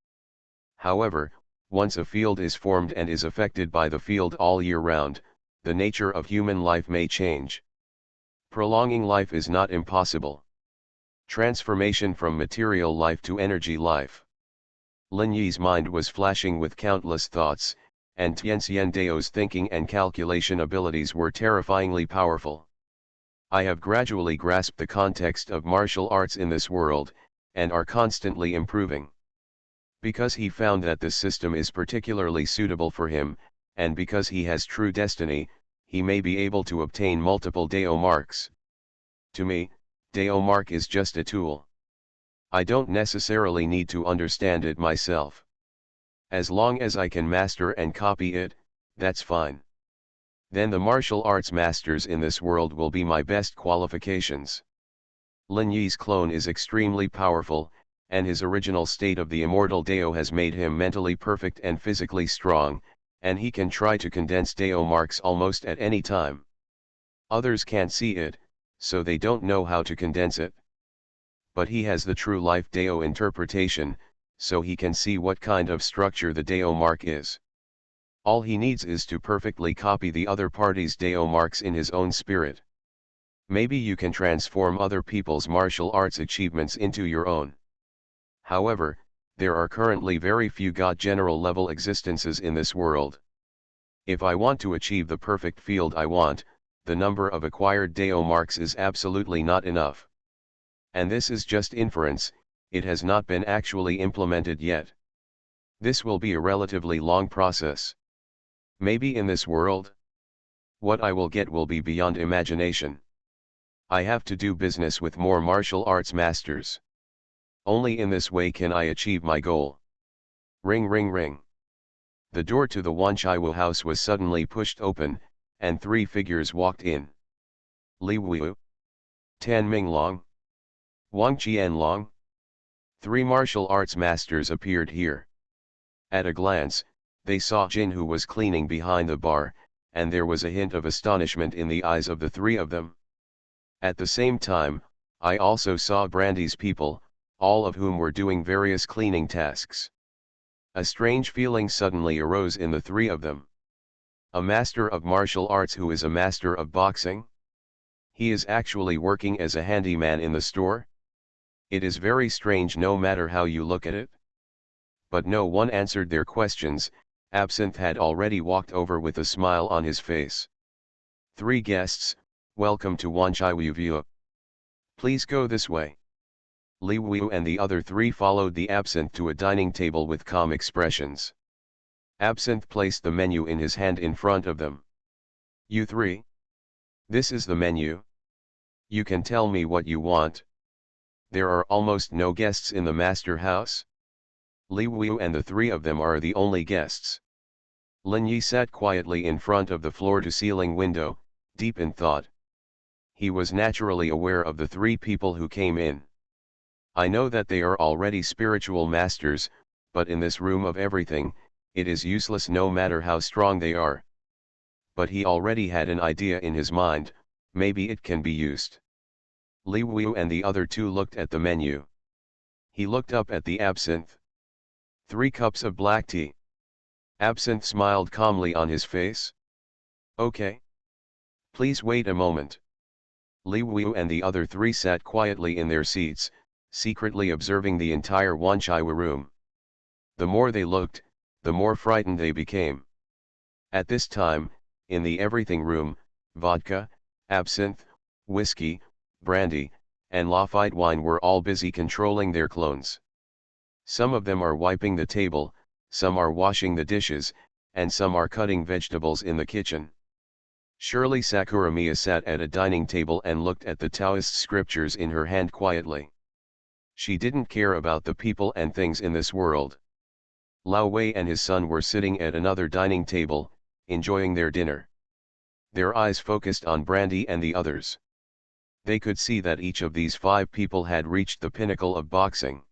S1: However, once a field is formed and is affected by the field all year round, the nature of human life may change. Prolonging life is not impossible. Transformation from material life to energy life. Lin Yi's mind was flashing with countless thoughts, and Tianxian Dao's thinking and calculation abilities were terrifyingly powerful. I have gradually grasped the context of martial arts in this world, and are constantly improving. Because he found that this system is particularly suitable for him, and because he has true destiny, he may be able to obtain multiple Dao marks. To me, Dao mark is just a tool. I don't necessarily need to understand it myself. As long as I can master and copy it, that's fine. Then the martial arts masters in this world will be my best qualifications. Lin Yi's clone is extremely powerful, and his original state of the immortal Dao has made him mentally perfect and physically strong, and he can try to condense Dao marks almost at any time. Others can't see it, so they don't know how to condense it. But he has the true life Dao interpretation, so he can see what kind of structure the Dao mark is. All he needs is to perfectly copy the other party's Dao marks in his own spirit. Maybe you can transform other people's martial arts achievements into your own. However, there are currently very few God general level existences in this world. If I want to achieve the perfect field I want, the number of acquired Deo marks is absolutely not enough. And this is just inference, it has not been actually implemented yet. This will be a relatively long process. Maybe in this world, what I will get will be beyond imagination. I have to do business with more martial arts masters. Only in this way can I achieve my goal. Ring ring ring. The door to the Wanchaiwu house was suddenly pushed open, and 3 figures walked in. Li Wu, Tan Minglong, Wang Qianlong. 3 martial arts masters appeared here. At a glance, they saw Jin, who was cleaning behind the bar, and there was a hint of astonishment in the eyes of the 3 of them. At the same time, I also saw Brandy's people, all of whom were doing various cleaning tasks. A strange feeling suddenly arose in the 3 of them. A master of martial arts who is a master of boxing? He is actually working as a handyman in the store? It is very strange no matter how you look at it. But no one answered their questions. Absinthe had already walked over with a smile on his face. 3 guests, welcome to Wanchaiwu View. Please go this way. Li Wu and the other 3 followed the Absinthe to a dining table with calm expressions. Absinthe placed the menu in his hand in front of them. You 3? This is the menu. You can tell me what you want. There are almost no guests in the master house. Li Wu and the 3 of them are the only guests. Lin Yi sat quietly in front of the floor-to-ceiling window, deep in thought. He was naturally aware of the 3 people who came in. I know that they are already spiritual masters, but in this room of everything, it is useless no matter how strong they are. But he already had an idea in his mind, maybe it can be used. Li Wu and the other 2 looked at the menu. He looked up at the Absinthe. 3 cups of black tea. Absinthe smiled calmly on his face. Okay. Please wait a moment. Li Wu and the other 3 sat quietly in their seats, secretly observing the entire Wanchaiwu room. The more they looked, the more frightened they became. At this time, in the everything room, vodka, absinthe, whiskey, brandy, and Lafite wine were all busy controlling their clones. Some of them are wiping the table, some are washing the dishes, and some are cutting vegetables in the kitchen. Surely Sakuramiya sat at a dining table and looked at the Taoist scriptures in her hand quietly. She didn't care about the people and things in this world. Lao Wei and his son were sitting at another dining table, enjoying their dinner. Their eyes focused on Brandy and the others. They could see that each of these 5 people had reached the pinnacle of boxing.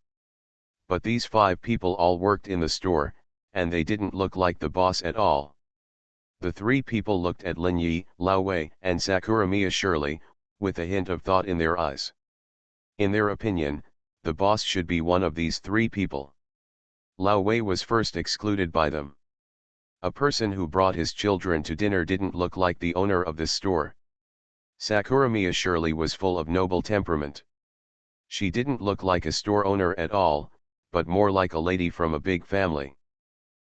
S1: But these 5 people all worked in the store, and they didn't look like the boss at all. The 3 people looked at Lin Yi, Lao Wei, and Sakuramiya surely, with a hint of thought in their eyes. In their opinion, the boss should be one of these 3 people. Lao Wei was first excluded by them. A person who brought his children to dinner didn't look like the owner of this store. Sakuramiya surely was full of noble temperament. She didn't look like a store owner at all, but more like a lady from a big family.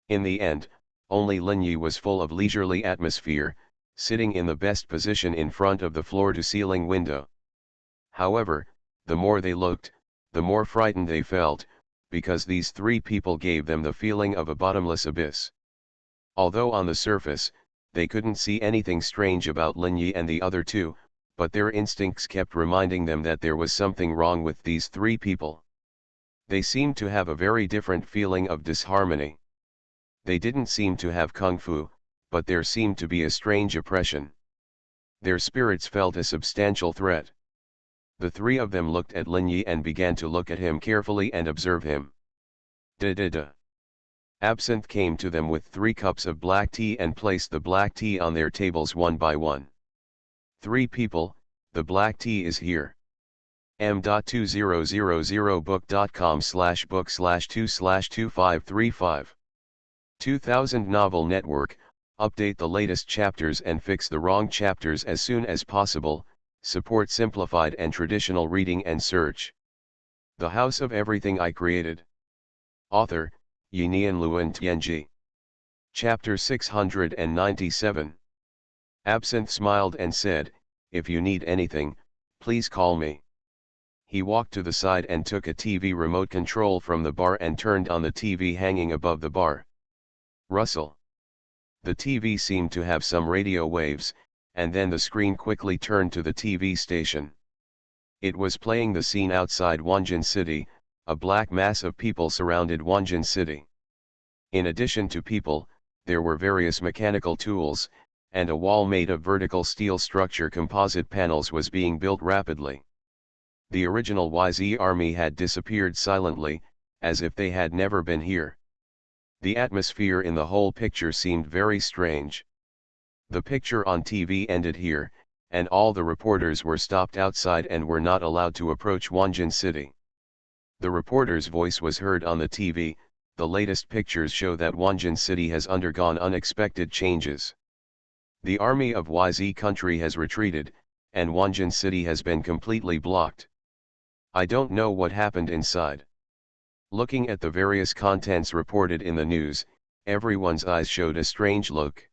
S1: In the end, only Lin Yi was full of leisurely atmosphere, sitting in the best position in front of the floor-to-ceiling window. However, the more they looked, the more frightened they felt, because these 3 people gave them the feeling of a bottomless abyss. Although on the surface, they couldn't see anything strange about Lin Yi and the other 2, but their instincts kept reminding them that there was something wrong with these 3 people. They seemed to have a very different feeling of disharmony. They didn't seem to have kung fu, but there seemed to be a strange oppression. Their spirits felt a substantial threat. The 3 of them looked at Lin Yi and began to look at him carefully and observe him. Da. Absinthe came to them with 3 cups of black tea and placed the black tea on their tables one by one. 3 people, the black tea is here. m.2000book.com/book/2/2535 2000 Novel Network, update the latest chapters and fix the wrong chapters as soon as possible, support simplified and traditional reading and search. The House of Everything I Created. Author, Yinian Luan Tianji. Chapter 697. Absinthe smiled and said, "If you need anything, please call me." He walked to the side and took a TV remote control from the bar and turned on the TV hanging above the bar. Rustle. The TV seemed to have some radio waves, and then the screen quickly turned to the TV station. It was playing the scene outside Wanjin City. A black mass of people surrounded Wanjin City. In addition to people, there were various mechanical tools, and a wall made of vertical steel structure composite panels was being built rapidly. The original YZ army had disappeared silently, as if they had never been here. The atmosphere in the whole picture seemed very strange. The picture on TV ended here, and all the reporters were stopped outside and were not allowed to approach Wanjin City. The reporter's voice was heard on the TV. The latest pictures show that Wanjin City has undergone unexpected changes. The army of YZ country has retreated, and Wanjin City has been completely blocked. I don't know what happened inside. Looking at the various contents reported in the news, everyone's eyes showed a strange look.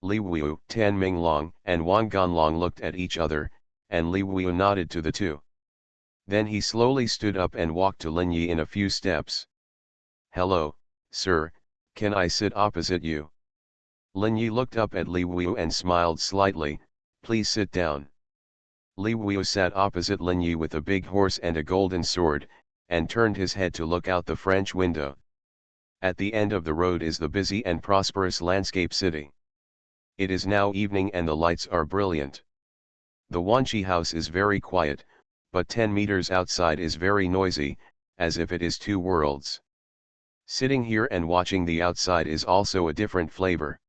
S1: Li Wu, Tan Minglong, and Wang Ganlong looked at each other, and Li Wu nodded to the two. Then he slowly stood up and walked to Lin Yi in a few steps. "Hello, sir, can I sit opposite you?" Lin Yi looked up at Li Wu and smiled slightly. "Please sit down." Li Wu sat opposite Lin Yi with a big horse and a golden sword, and turned his head to look out the French window. At the end of the road is the busy and prosperous landscape city. It is now evening and the lights are brilliant. The Wanqi house is very quiet, but 10 meters outside is very noisy, as if it is two worlds. Sitting here and watching the outside is also a different flavor.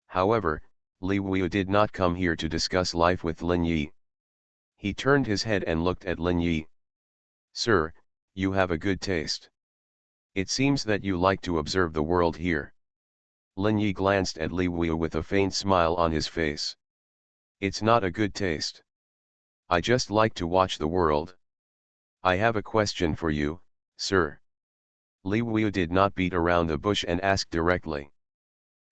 S1: However, Li Wu did not come here to discuss life with Lin Yi. He turned his head and looked at Lin Yi. "Sir, you have a good taste. It seems that you like to observe the world here." Lin Yi glanced at Li Wu with a faint smile on his face. "It's not a good taste. I just like to watch the world. I have a question for you, sir." Li Wu did not beat around the bush and asked directly.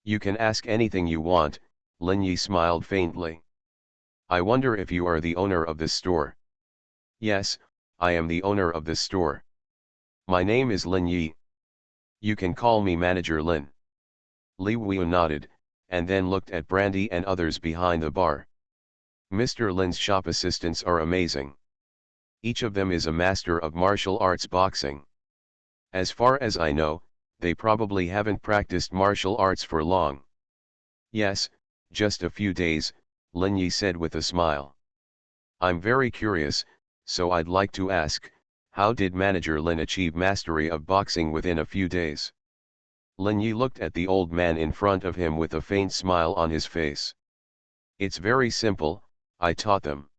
S1: "You can ask anything you want," Lin Yi smiled faintly. "I wonder if you are the owner of this store." "Yes, I am the owner of this store. My name is Lin Yi. You can call me Manager Lin." Li Wu nodded, and then looked at Brandy and others behind the bar. Mr. Lin's shop assistants are amazing. Each of them is a master of martial arts boxing. As far as I know, they probably haven't practiced martial arts for long. "Yes, just a few days," Lin Yi said with a smile. "I'm very curious, so I'd like to ask, how did Manager Lin achieve mastery of boxing within a few days?" Lin Yi looked at the old man in front of him with a faint smile on his face. "It's very simple, I taught them.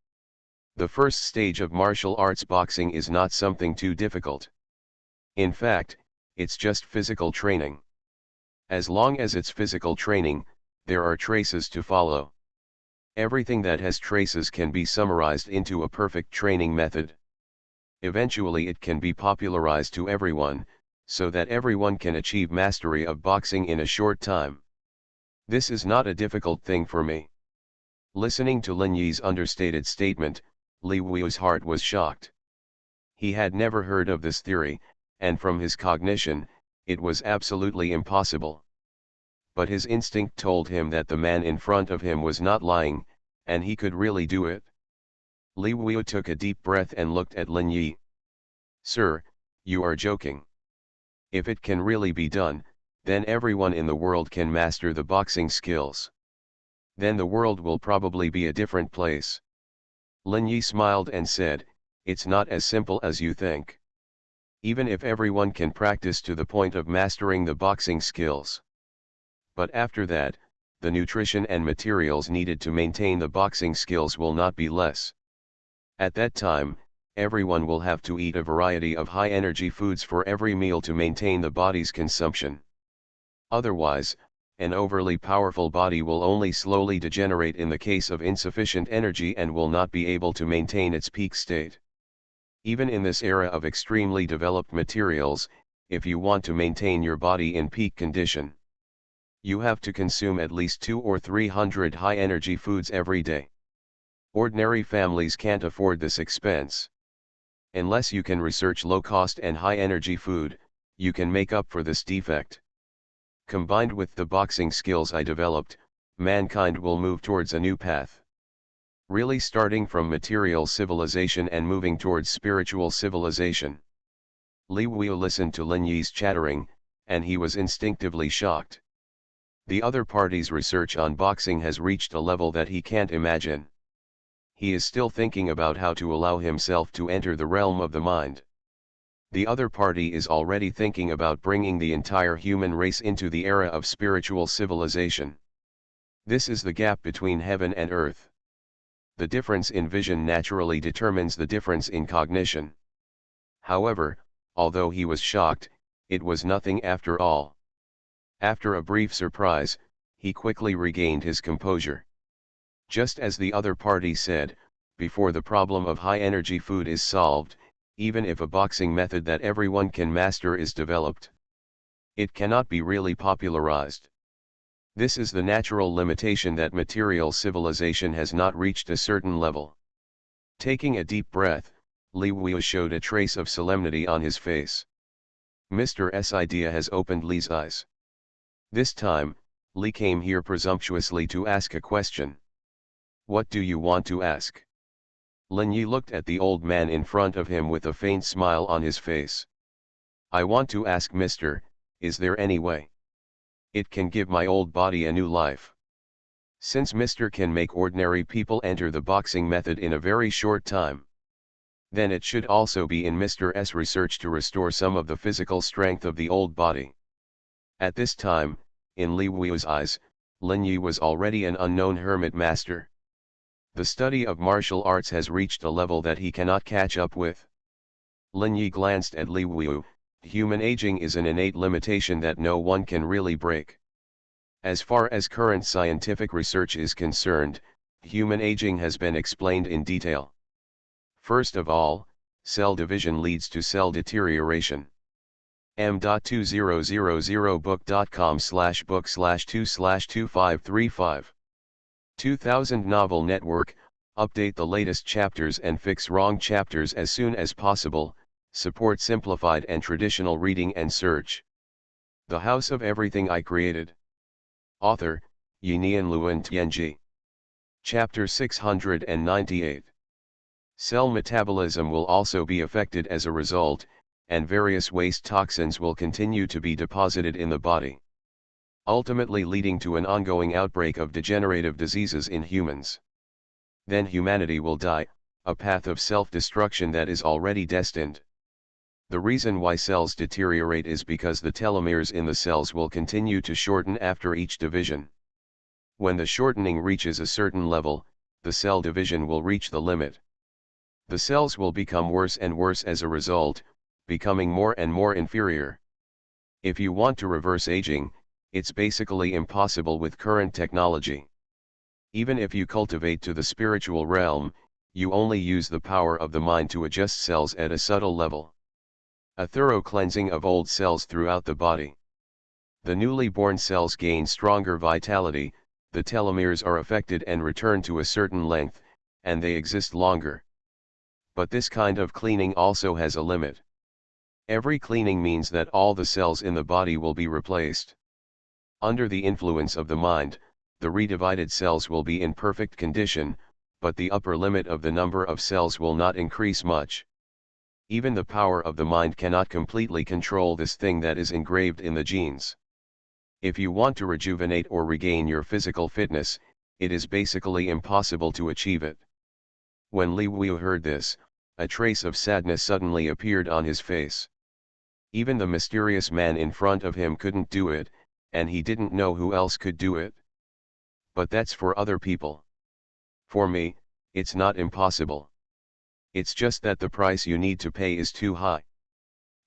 S1: The first stage of martial arts boxing is not something too difficult. In fact, it's just physical training. As long as it's physical training, there are traces to follow. Everything that has traces can be summarized into a perfect training method. Eventually it can be popularized to everyone, so that everyone can achieve mastery of boxing in a short time. This is not a difficult thing for me." Listening to Lin Yi's understated statement, Li Wu's heart was shocked. He had never heard of this theory, and from his cognition, it was absolutely impossible. But his instinct told him that the man in front of him was not lying, and he could really do it. Li Wu took a deep breath and looked at Lin Yi. "Sir, you are joking. If it can really be done, then everyone in the world can master the boxing skills. Then the world will probably be a different place." Lin Yi smiled and said, "It's not as simple as you think. Even if everyone can practice to the point of mastering the boxing skills. But after that, the nutrition and materials needed to maintain the boxing skills will not be less. At that time, everyone will have to eat a variety of high-energy foods for every meal to maintain the body's consumption. Otherwise, an overly powerful body will only slowly degenerate in the case of insufficient energy and will not be able to maintain its peak state. Even in this era of extremely developed materials, if you want to maintain your body in peak condition, you have to consume at least 200 or 300 high-energy foods every day. Ordinary families can't afford this expense. Unless you can research low-cost and high-energy food, you can make up for this defect. Combined with the boxing skills I developed, mankind will move towards a new path. Really starting from material civilization and moving towards spiritual civilization. Li Wuyu listened to Lin Yi's chattering, and he was instinctively shocked. The other party's research on boxing has reached a level that he can't imagine. He is still thinking about how to allow himself to enter the realm of the mind. The other party is already thinking about bringing the entire human race into the era of spiritual civilization. This is the gap between heaven and earth. The difference in vision naturally determines the difference in cognition. However, although he was shocked, it was nothing after all. After a brief surprise, he quickly regained his composure. Just as the other party said, before the problem of high-energy food is solved, even if a boxing method that everyone can master is developed, it cannot be really popularized. This is the natural limitation that material civilization has not reached a certain level. Taking a deep breath, Li Wuyu showed a trace of solemnity on his face. Mr. S idea has opened Li's eyes. This time, Li came here presumptuously to ask a question. What do you want to ask? Lin Yi looked at the old man in front of him with a faint smile on his face. I want to ask Mr., is there any way it can give my old body a new life? Since Mr. can make ordinary people enter the boxing method in a very short time, then it should also be in Mr. S research to restore some of the physical strength of the old body. At this time, in Li Wuyu's eyes, Lin Yi was already an unknown hermit master. The study of martial arts has reached a level that he cannot catch up with. Lin Yi glanced at Li Wuyu. Human aging is an innate limitation that no one can really break. As far as current scientific research is concerned, human aging has been explained in detail. First of all, cell division leads to cell deterioration. m.2000book.com/book/2/2535 2000 Novel Network, update the latest chapters and fix wrong chapters as soon as possible. Support simplified and traditional reading and search. The House of Everything I Created. Author, Yinian Luan Tianji. Chapter 698. Cell metabolism will also be affected as a result, and various waste toxins will continue to be deposited in the body, ultimately leading to an ongoing outbreak of degenerative diseases in humans. Then humanity will die, a path of self-destruction that is already destined. The reason why cells deteriorate is because the telomeres in the cells will continue to shorten after each division. When the shortening reaches a certain level, the cell division will reach the limit. The cells will become worse and worse as a result, becoming more and more inferior. If you want to reverse aging, it's basically impossible with current technology. Even if you cultivate to the spiritual realm, you only use the power of the mind to adjust cells at a subtle level. A thorough cleansing of old cells throughout the body. The newly born cells gain stronger vitality, the telomeres are affected and return to a certain length, and they exist longer. But this kind of cleaning also has a limit. Every cleaning means that all the cells in the body will be replaced. Under the influence of the mind, the redivided cells will be in perfect condition, but the upper limit of the number of cells will not increase much. Even the power of the mind cannot completely control this thing that is engraved in the genes. If you want to rejuvenate or regain your physical fitness, it is basically impossible to achieve it. When Li Wuyu heard this, a trace of sadness suddenly appeared on his face. Even the mysterious man in front of him couldn't do it, and he didn't know who else could do it. But that's for other people. For me, it's not impossible. It's just that the price you need to pay is too high.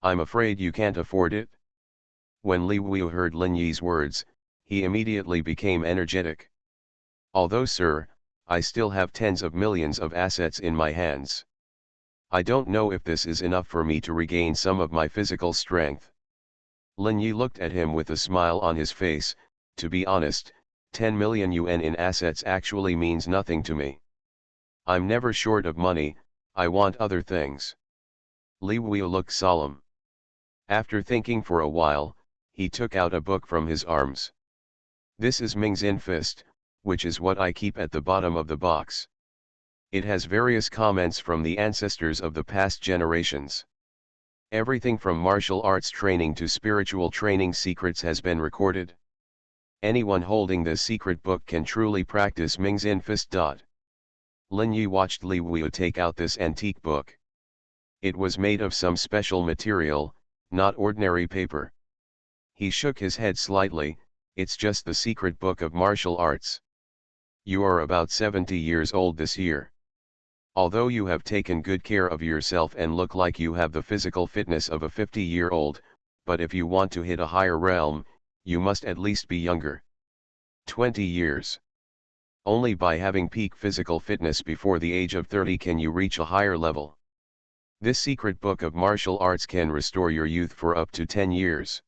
S1: I'm afraid you can't afford it. When Li Wuyu heard Lin Yi's words, he immediately became energetic. Although, sir, I still have tens of millions of assets in my hands. I don't know if this is enough for me to regain some of my physical strength. Lin Yi looked at him with a smile on his face. To be honest, 10 million yuan in assets actually means nothing to me. I'm never short of money, I want other things. Li Wuyu looked solemn. After thinking for a while, he took out a book from his arms. This is Ming's Fist, which is what I keep at the bottom of the box. It has various comments from the ancestors of the past generations. Everything from martial arts training to spiritual training secrets has been recorded. Anyone holding this secret book can truly practice Ming's Fist. Lin Yi watched Li Wuyu take out this antique book. It was made of some special material, not ordinary paper. He shook his head slightly. It's just the secret book of martial arts. You are about 70 years old this year. Although you have taken good care of yourself and look like you have the physical fitness of a 50-year-old, but if you want to hit a higher realm, you must at least be younger. 20 years. Only by having peak physical fitness before the age of 30 can you reach a higher level. This secret book of martial arts can restore your youth for up to 10 years.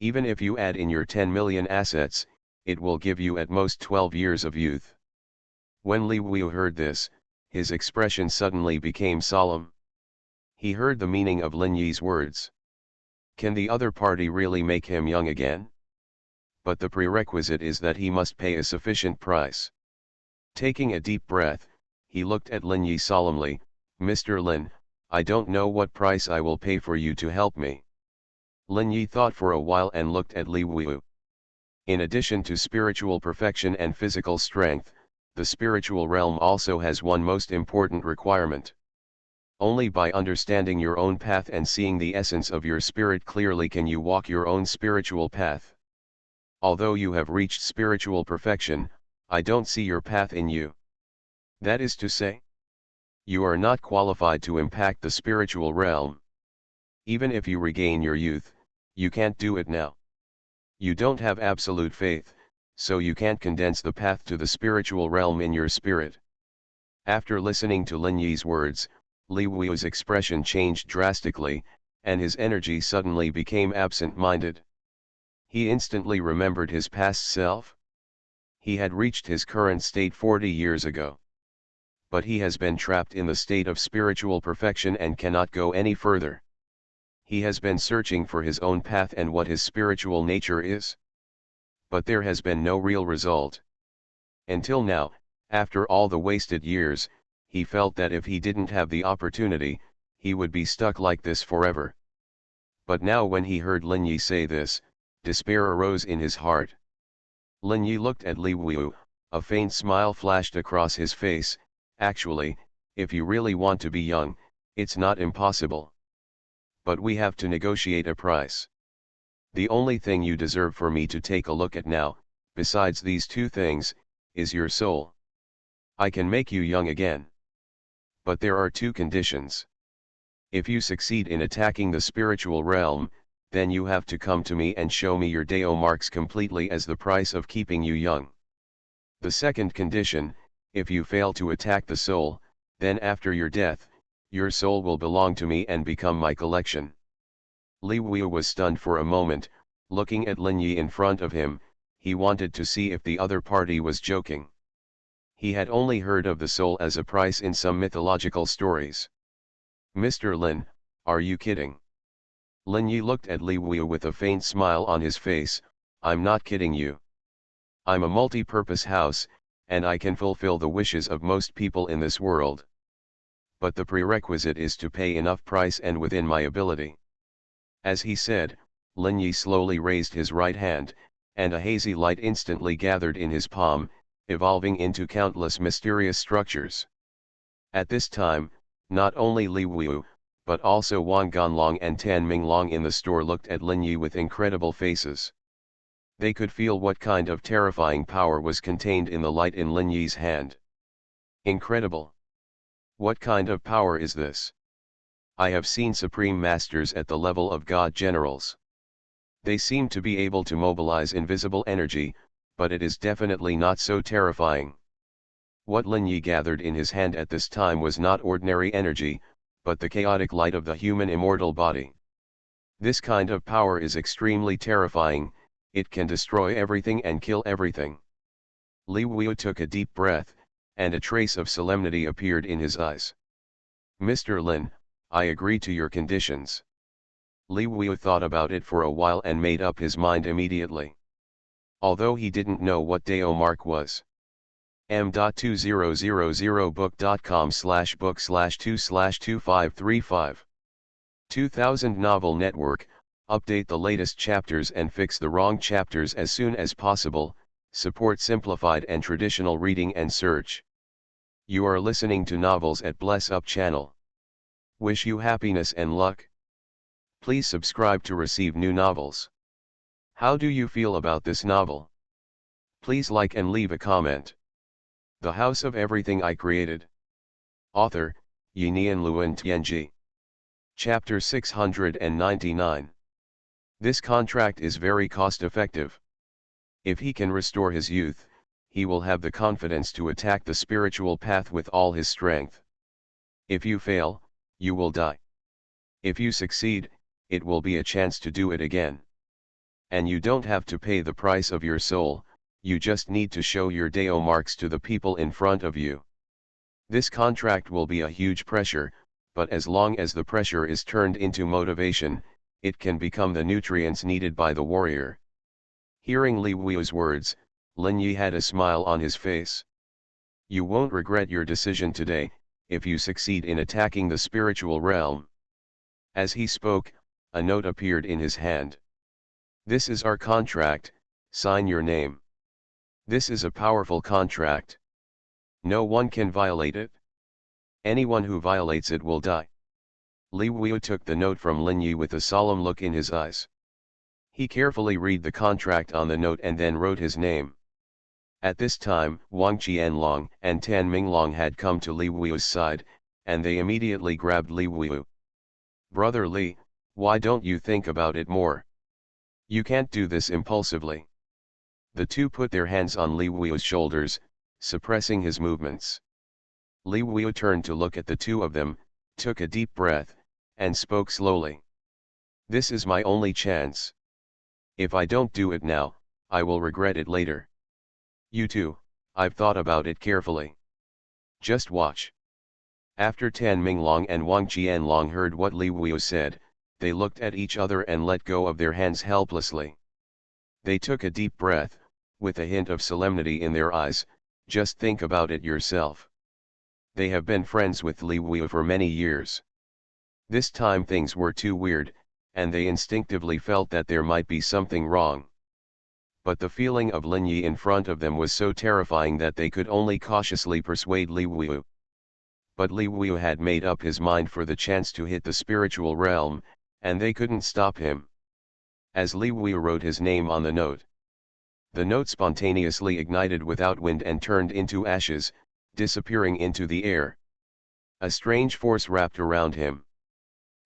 S1: Even if you add in your 10 million assets, it will give you at most 12 years of youth. When Li Wuyu heard this, his expression suddenly became solemn. He heard the meaning of Lin Yi's words. Can the other party really make him young again? But the prerequisite is that he must pay a sufficient price. Taking a deep breath, he looked at Lin Yi solemnly. Mr. Lin, I don't know what price I will pay for you to help me. Lin Yi thought for a while and looked at Li Wuyu. In addition to spiritual perfection and physical strength, the spiritual realm also has one most important requirement. Only by understanding your own path and seeing the essence of your spirit clearly can you walk your own spiritual path. Although you have reached spiritual perfection, I don't see your path in you. That is to say, you are not qualified to impact the spiritual realm. Even if you regain your youth, you can't do it now. You don't have absolute faith, so you can't condense the path to the spiritual realm in your spirit. After listening to Lin Yi's words, Li Wuyu's expression changed drastically, and his energy suddenly became absent-minded. He instantly remembered his past self. He had reached his current state 40 years ago. But he has been trapped in the state of spiritual perfection and cannot go any further. He has been searching for his own path and what his spiritual nature is. But there has been no real result. Until now, after all the wasted years, he felt that if he didn't have the opportunity, he would be stuck like this forever. But now when he heard Lin Yi say this, despair arose in his heart. Lin Yi looked at Li Wuyu, a faint smile flashed across his face. Actually, if you really want to be young, it's not impossible. But we have to negotiate a price. The only thing you deserve for me to take a look at now, besides these two things, is your soul. I can make you young again. But there are two conditions. If you succeed in attacking the spiritual realm, then you have to come to me and show me your Dao marks completely as the price of keeping you young. The second condition, if you fail to attack the soul, then after your death, your soul will belong to me and become my collection. Li Wuyu was stunned for a moment, looking at Lin Yi in front of him. He wanted to see if the other party was joking. He had only heard of the soul as a price in some mythological stories. Mr. Lin, are you kidding? Lin Yi looked at Li Wuyu with a faint smile on his face. I'm not kidding you. I'm a multi-purpose house, and I can fulfill the wishes of most people in this world. But the prerequisite is to pay enough price and within my ability. As he said, Lin Yi slowly raised his right hand, and a hazy light instantly gathered in his palm, evolving into countless mysterious structures. At this time, not only Li Wuyu, but also Wang Ganlong and Tan Minglong in the store looked at Lin Yi with incredible faces. They could feel what kind of terrifying power was contained in the light in Lin Yi's hand. Incredible! What kind of power is this? I have seen supreme masters at the level of god generals. They seem to be able to mobilize invisible energy, but it is definitely not so terrifying. What Lin Yi gathered in his hand at this time was not ordinary energy, but the chaotic light of the human immortal body. This kind of power is extremely terrifying, it can destroy everything and kill everything. Li Wu took a deep breath, and a trace of solemnity appeared in his eyes. Mr. Lin, I agree to your conditions. Li Wu thought about it for a while and made up his mind immediately. Although he didn't know what Dao Mark was. m.2000book.com/book/2/2535 2000 Novel Network, update the latest chapters and fix the wrong chapters as soon as possible, support simplified and traditional reading and search. You are listening to novels at Bless Up channel. Wish you happiness and luck. Please subscribe to receive new novels. How do you feel about this novel? Please like and leave a comment. The House of Everything I Created. Author, Yinian Luan Tianji. Chapter 699. This contract is very cost-effective. If he can restore his youth, he will have the confidence to attack the spiritual path with all his strength. If you fail, you will die. If you succeed, it will be a chance to do it again. And you don't have to pay the price of your soul, you just need to show your Dao marks to the people in front of you. This contract will be a huge pressure, but as long as the pressure is turned into motivation, it can become the nutrients needed by the warrior. Hearing Li Wu's words, Lin Yi had a smile on his face. You won't regret your decision today, if you succeed in attacking the spiritual realm. As he spoke, a note appeared in his hand. This is our contract, sign your name. This is a powerful contract. No one can violate it. Anyone who violates it will die. Li Wu took the note from Lin Yi with a solemn look in his eyes. He carefully read the contract on the note and then wrote his name. At this time, Wang Qianlong and Tan Minglong had come to Li Wu's side, and they immediately grabbed Li Wu. Brother Li, why don't you think about it more? You can't do this impulsively. The two put their hands on Li Wu's shoulders, suppressing his movements. Li Wu turned to look at the two of them, took a deep breath, and spoke slowly. This is my only chance. If I don't do it now, I will regret it later. You too, I've thought about it carefully. Just watch. After Tan Minglong and Wang Qianlong heard what Li Wu said, they looked at each other and let go of their hands helplessly. They took a deep breath, with a hint of solemnity in their eyes. Just think about it yourself. They have been friends with Li Wu for many years. This time things were too weird, and they instinctively felt that there might be something wrong. But the feeling of Lin Yi in front of them was so terrifying that they could only cautiously persuade Li Wu. But Li Wu had made up his mind for the chance to hit the spiritual realm, and they couldn't stop him. As Li Wu wrote his name on the note, the note spontaneously ignited without wind and turned into ashes, disappearing into the air. A strange force wrapped around him.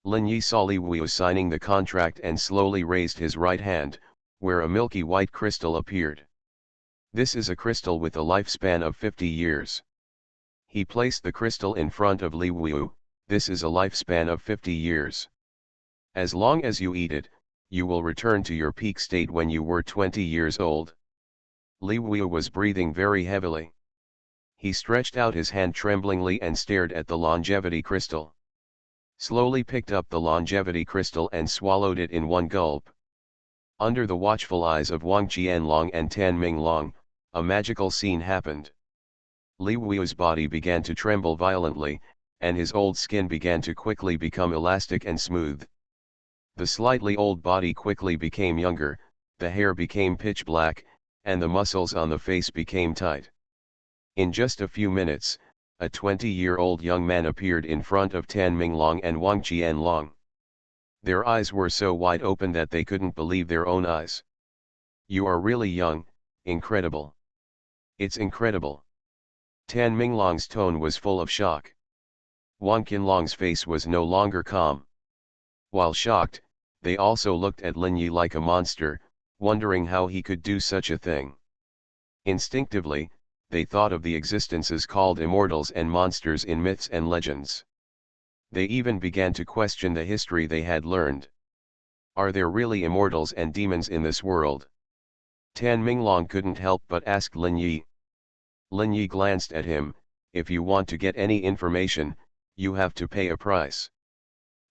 S1: Lin Yi saw Li Wu signing the contract and slowly raised his right hand, where a milky white crystal appeared. This is a crystal with a lifespan of 50 years. He placed the crystal in front of Li Wu. This is a lifespan of 50 years. As long as you eat it, you will return to your peak state when you were 20 years old. Li Wu was breathing very heavily. He stretched out his hand tremblingly and stared at the longevity crystal. Slowly picked up the longevity crystal and swallowed it in one gulp. Under the watchful eyes of Wang Qianlong and Tan Minglong, a magical scene happened. Li Wu's body began to tremble violently, and his old skin began to quickly become elastic and smooth. The slightly old body quickly became younger, the hair became pitch black, and the muscles on the face became tight. In just a few minutes, a 20-year-old young man appeared in front of Tan Minglong and Wang Qianlong. Their eyes were so wide open that they couldn't believe their own eyes. You are really young, incredible. It's incredible. Tan Minglong's tone was full of shock. Wang Qianlong's face was no longer calm. While shocked, they also looked at Lin Yi like a monster, wondering how he could do such a thing. Instinctively, they thought of the existences called immortals and monsters in myths and legends. They even began to question the history they had learned. Are there really immortals and demons in this world? Tan Minglong couldn't help but ask Lin Yi. Lin Yi glanced at him. If you want to get any information, you have to pay a price.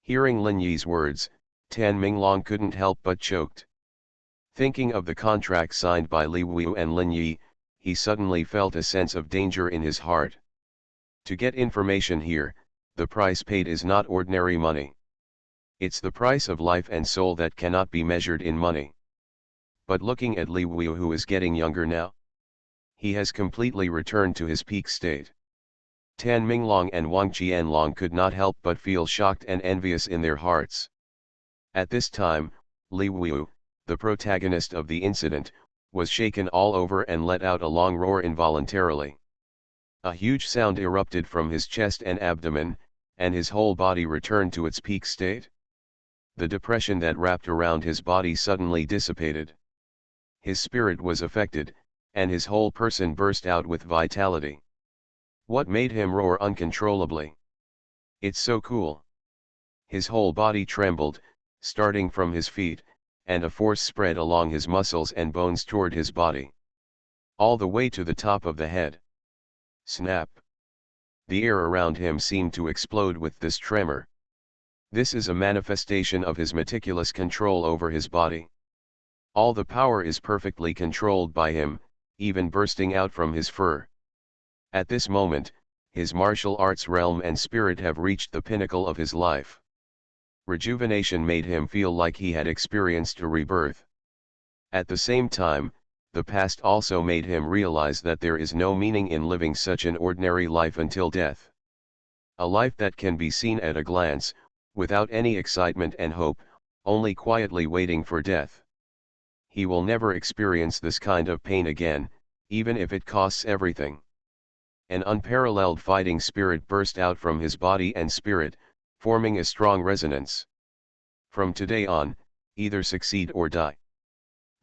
S1: Hearing Lin Yi's words, Tan Minglong couldn't help but choked. Thinking of the contract signed by Li Wu and Lin Yi, he suddenly felt a sense of danger in his heart. To get information here, the price paid is not ordinary money. It's the price of life and soul that cannot be measured in money. But looking at Li Wu, who is getting younger now, he has completely returned to his peak state. Tan Minglong and Wang Qianlong could not help but feel shocked and envious in their hearts. At this time, Li Wu, the protagonist of the incident, was shaken all over and let out a long roar involuntarily. A huge sound erupted from his chest and abdomen, and his whole body returned to its peak state. The depression that wrapped around his body suddenly dissipated. His spirit was affected, and his whole person burst out with vitality. What made him roar uncontrollably? It's so cool. His whole body trembled, starting from his feet, and a force spread along his muscles and bones toward his body, all the way to the top of the head. Snap! The air around him seemed to explode with this tremor. This is a manifestation of his meticulous control over his body. All the power is perfectly controlled by him, even bursting out from his fur. At this moment, his martial arts realm and spirit have reached the pinnacle of his life. Rejuvenation made him feel like he had experienced a rebirth. At the same time, the past also made him realize that there is no meaning in living such an ordinary life until death. A life that can be seen at a glance, without any excitement and hope, only quietly waiting for death. He will never experience this kind of pain again, even if it costs everything. An unparalleled fighting spirit burst out from his body and spirit, forming a strong resonance. From today on, either succeed or die.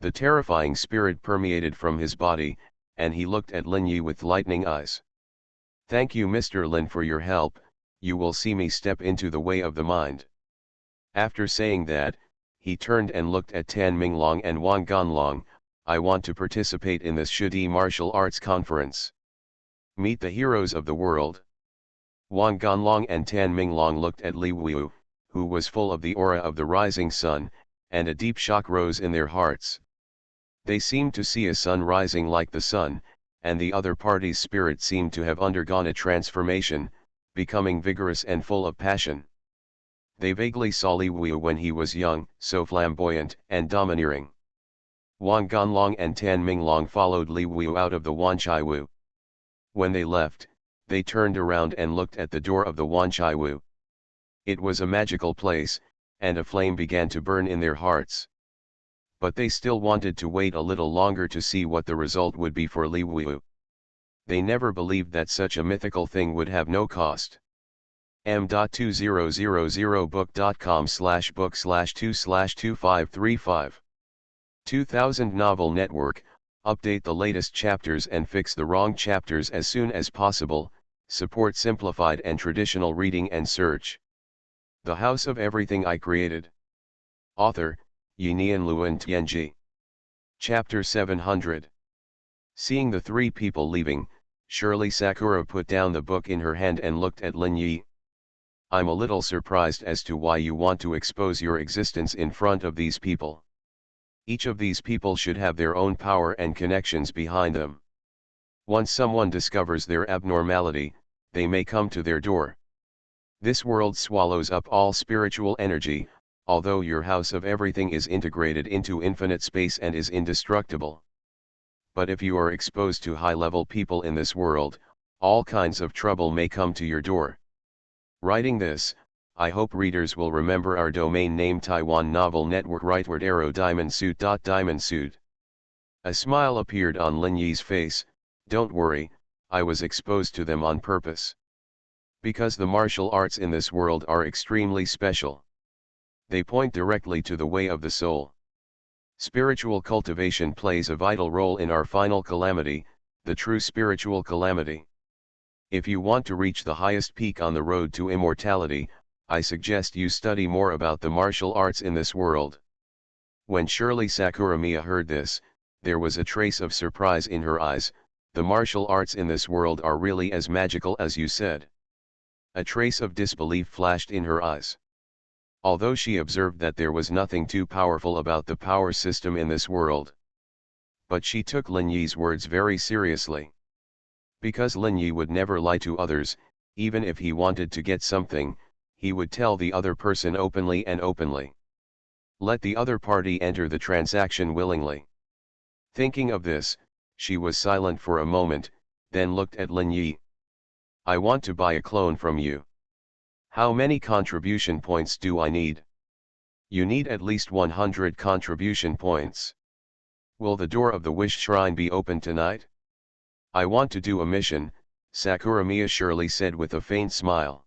S1: The terrifying spirit permeated from his body, and he looked at Lin Yi with lightning eyes. Thank you, Mr. Lin, for your help. You will see me step into the way of the mind. After saying that, he turned and looked at Tan Minglong and Wang Ganlong. I want to participate in this Shudi martial arts conference. Meet the heroes of the world. Wang Ganlong and Tan Minglong looked at Li Wu, who was full of the aura of the rising sun, and a deep shock rose in their hearts. They seemed to see a sun rising like the sun, and the other party's spirit seemed to have undergone a transformation, becoming vigorous and full of passion. They vaguely saw Li Wu when he was young, so flamboyant and domineering. Wang Ganlong and Tan Minglong followed Li Wu out of the Wanchai Wu. When they left, they turned around and looked at the door of the Wanchai Wu. It was a magical place, and a flame began to burn in their hearts. But they still wanted to wait a little longer to see what the result would be for Li Wu. They never believed that such a mythical thing would have no cost. m.2000book.com/book/2/2535 2000 Novel Network. Update the latest chapters and fix the wrong chapters as soon as possible. Support simplified and traditional reading and search. The House of Everything I Created. Author, Yinian Luan Tianji. Chapter 700. Seeing the three people leaving, Shirley Sakura put down the book in her hand and looked at Lin Yi. I'm a little surprised as to why you want to expose your existence in front of these people. Each of these people should have their own power and connections behind them. Once someone discovers their abnormality, they may come to their door. This world swallows up all spiritual energy, although your House of Everything is integrated into infinite space and is indestructible. But if you are exposed to high-level people in this world, all kinds of trouble may come to your door. Writing this, I hope readers will remember our domain name Taiwan Novel Network. Rightward arrow Diamond Suit. A smile appeared on Lin Yi's face. Don't worry, I was exposed to them on purpose. Because the martial arts in this world are extremely special. They point directly to the way of the soul. Spiritual cultivation plays a vital role in our final calamity, the true spiritual calamity. If you want to reach the highest peak on the road to immortality, I suggest you study more about the martial arts in this world. When Shirley Sakuramiya heard this, there was a trace of surprise in her eyes. The martial arts in this world are really as magical as you said. A trace of disbelief flashed in her eyes. Although she observed that there was nothing too powerful about the power system in this world. But she took Lin Yi's words very seriously. Because Lin Yi would never lie to others, even if he wanted to get something, he would tell the other person openly and openly. Let the other party enter the transaction willingly. Thinking of this, she was silent for a moment, then looked at Lin Yi. I want to buy a clone from you. How many contribution points do I need? You need at least 100 contribution points. Will the door of the Wish Shrine be open tonight? I want to do a mission, Sakuramiya surely said with a faint smile.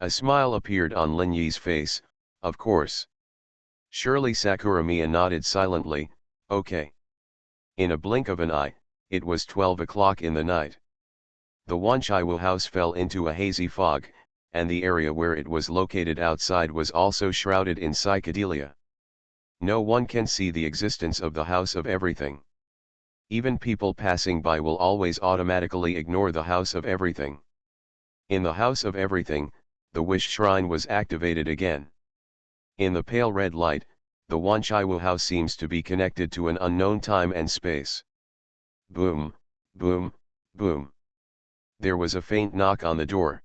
S1: A smile appeared on Lin Yi's face, of course. Surely Sakuramiya nodded silently, okay. In a blink of an eye, it was 12 o'clock in the night. The Wanchaiwu house fell into a hazy fog, and the area where it was located outside was also shrouded in psychedelia. No one can see the existence of the House of Everything. Even people passing by will always automatically ignore the House of Everything. In the House of Everything, the Wish Shrine was activated again. In the pale red light, the Wanchaiwu house seems to be connected to an unknown time and space. Boom, boom, boom. There was a faint knock on the door.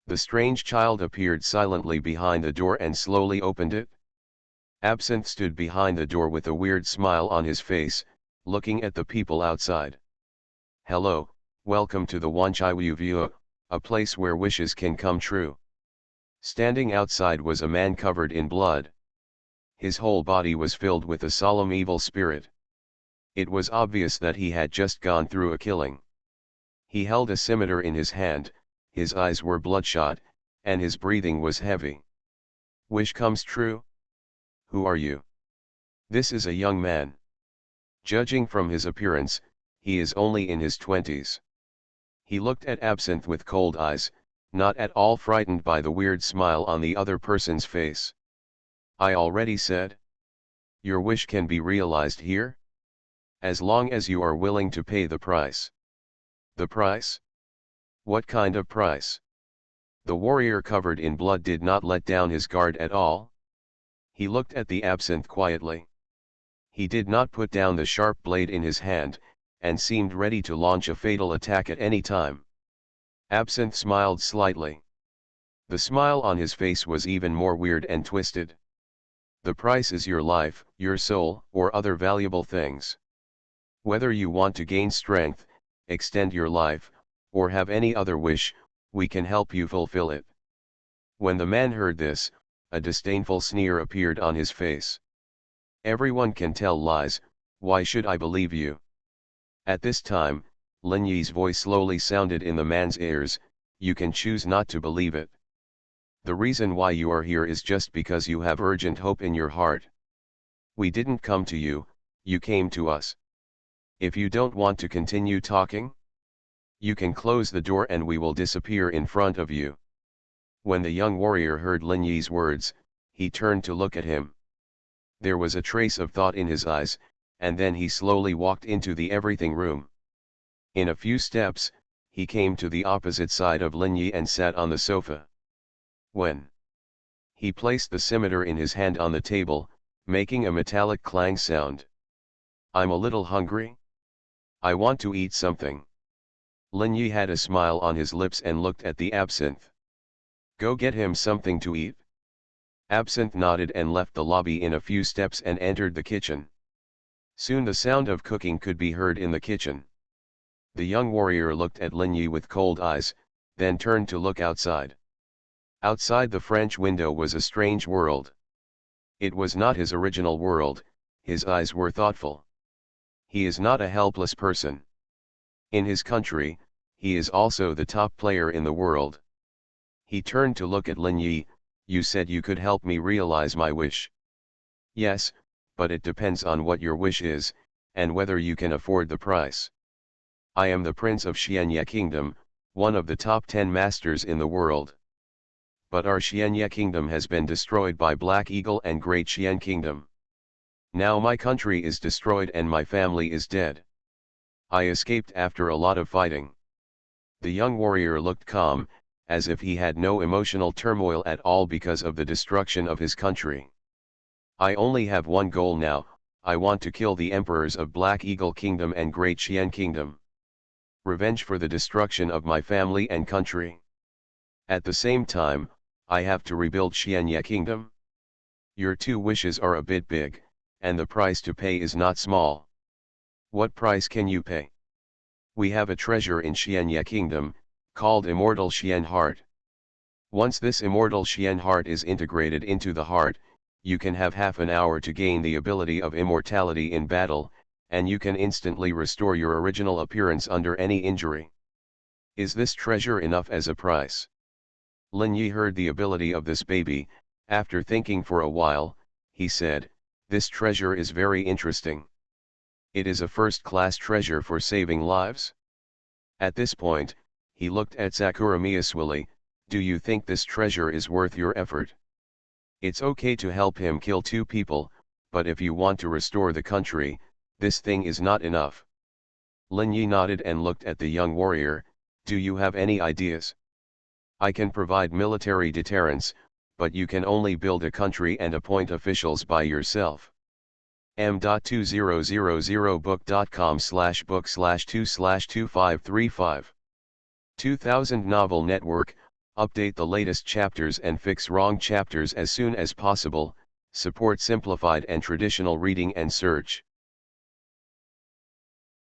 S1: The strange child appeared silently behind the door and slowly opened it. Absinthe stood behind the door with a weird smile on his face, looking at the people outside. Hello, welcome to the Wanchaiwu View, a place where wishes can come true. Standing outside was a man covered in blood. His whole body was filled with a solemn evil spirit. It was obvious that he had just gone through a killing. He held a scimitar in his hand, his eyes were bloodshot, and his breathing was heavy. Wish comes true? Who are you? This is a young man. Judging from his appearance, he is only in his 20s. He looked at Absinthe with cold eyes, not at all frightened by the weird smile on the other person's face. I already said. Your wish can be realized here? As long as you are willing to pay the price. The price? What kind of price? The warrior covered in blood did not let down his guard at all. He looked at the Absinthe quietly. He did not put down the sharp blade in his hand, and seemed ready to launch a fatal attack at any time. Absinthe smiled slightly. The smile on his face was even more weird and twisted. The price is your life, your soul, or other valuable things. Whether you want to gain strength, extend your life, or have any other wish, we can help you fulfill it. When the man heard this, a disdainful sneer appeared on his face. Everyone can tell lies, why should I believe you? At this time, Lin Yi's voice slowly sounded in the man's ears, you can choose not to believe it. The reason why you are here is just because you have urgent hope in your heart. We didn't come to you, you came to us. If you don't want to continue talking, you can close the door and we will disappear in front of you. When the young warrior heard Lin Yi's words, he turned to look at him. There was a trace of thought in his eyes, and then he slowly walked into the everything room. In a few steps, he came to the opposite side of Lin Yi and sat on the sofa. When he placed the scimitar in his hand on the table, making a metallic clang sound. I'm a little hungry. I want to eat something. Lin Yi had a smile on his lips and looked at the Absinthe. Go get him something to eat. Absinthe nodded and left the lobby in a few steps and entered the kitchen. Soon the sound of cooking could be heard in the kitchen. The young warrior looked at Lin Yi with cold eyes, then turned to look outside. Outside the French window was a strange world. It was not his original world, his eyes were thoughtful. He is not a helpless person. In his country, he is also the top player in the world. He turned to look at Lin Yi, you said you could help me realize my wish. Yes, but it depends on what your wish is, and whether you can afford the price. I am the Prince of Xianye Kingdom, one of the top 10 masters in the world. but our Xianye kingdom has been destroyed by Black Eagle and Great Xian kingdom. Now my country is destroyed and my family is dead. I escaped after a lot of fighting. The young warrior looked calm, as if he had no emotional turmoil at all because of the destruction of his country. I only have one goal now. I want to kill the emperors of Black Eagle Kingdom and Great Xian Kingdom. Revenge for the destruction of my family and country. At the same time, I have to rebuild Xianye Kingdom. Your two wishes are a bit big, and the price to pay is not small. What price can you pay? We have a treasure in Xianye Kingdom, called Immortal Xian Heart. Once this Immortal Xian Heart is integrated into the heart, you can have half an hour to gain the ability of immortality in battle, and you can instantly restore your original appearance under any injury. Is this treasure enough as a price? Lin Yi heard the ability of this baby. After thinking for a while, he said, "This treasure is very interesting. It is a first-class treasure for saving lives." At this point, he looked at Sakura Miyaswili. "Do you think this treasure is worth your effort? It's okay to help him kill two people, but if you want to restore the country, this thing is not enough." Lin Yi nodded and looked at the young warrior. "Do you have any ideas? I can provide military deterrence, but you can only build a country and appoint officials by yourself." m.2000book.com/book/2/2535 2000 Novel Network. Update the latest chapters and fix wrong chapters as soon as possible. Support simplified and traditional reading and search.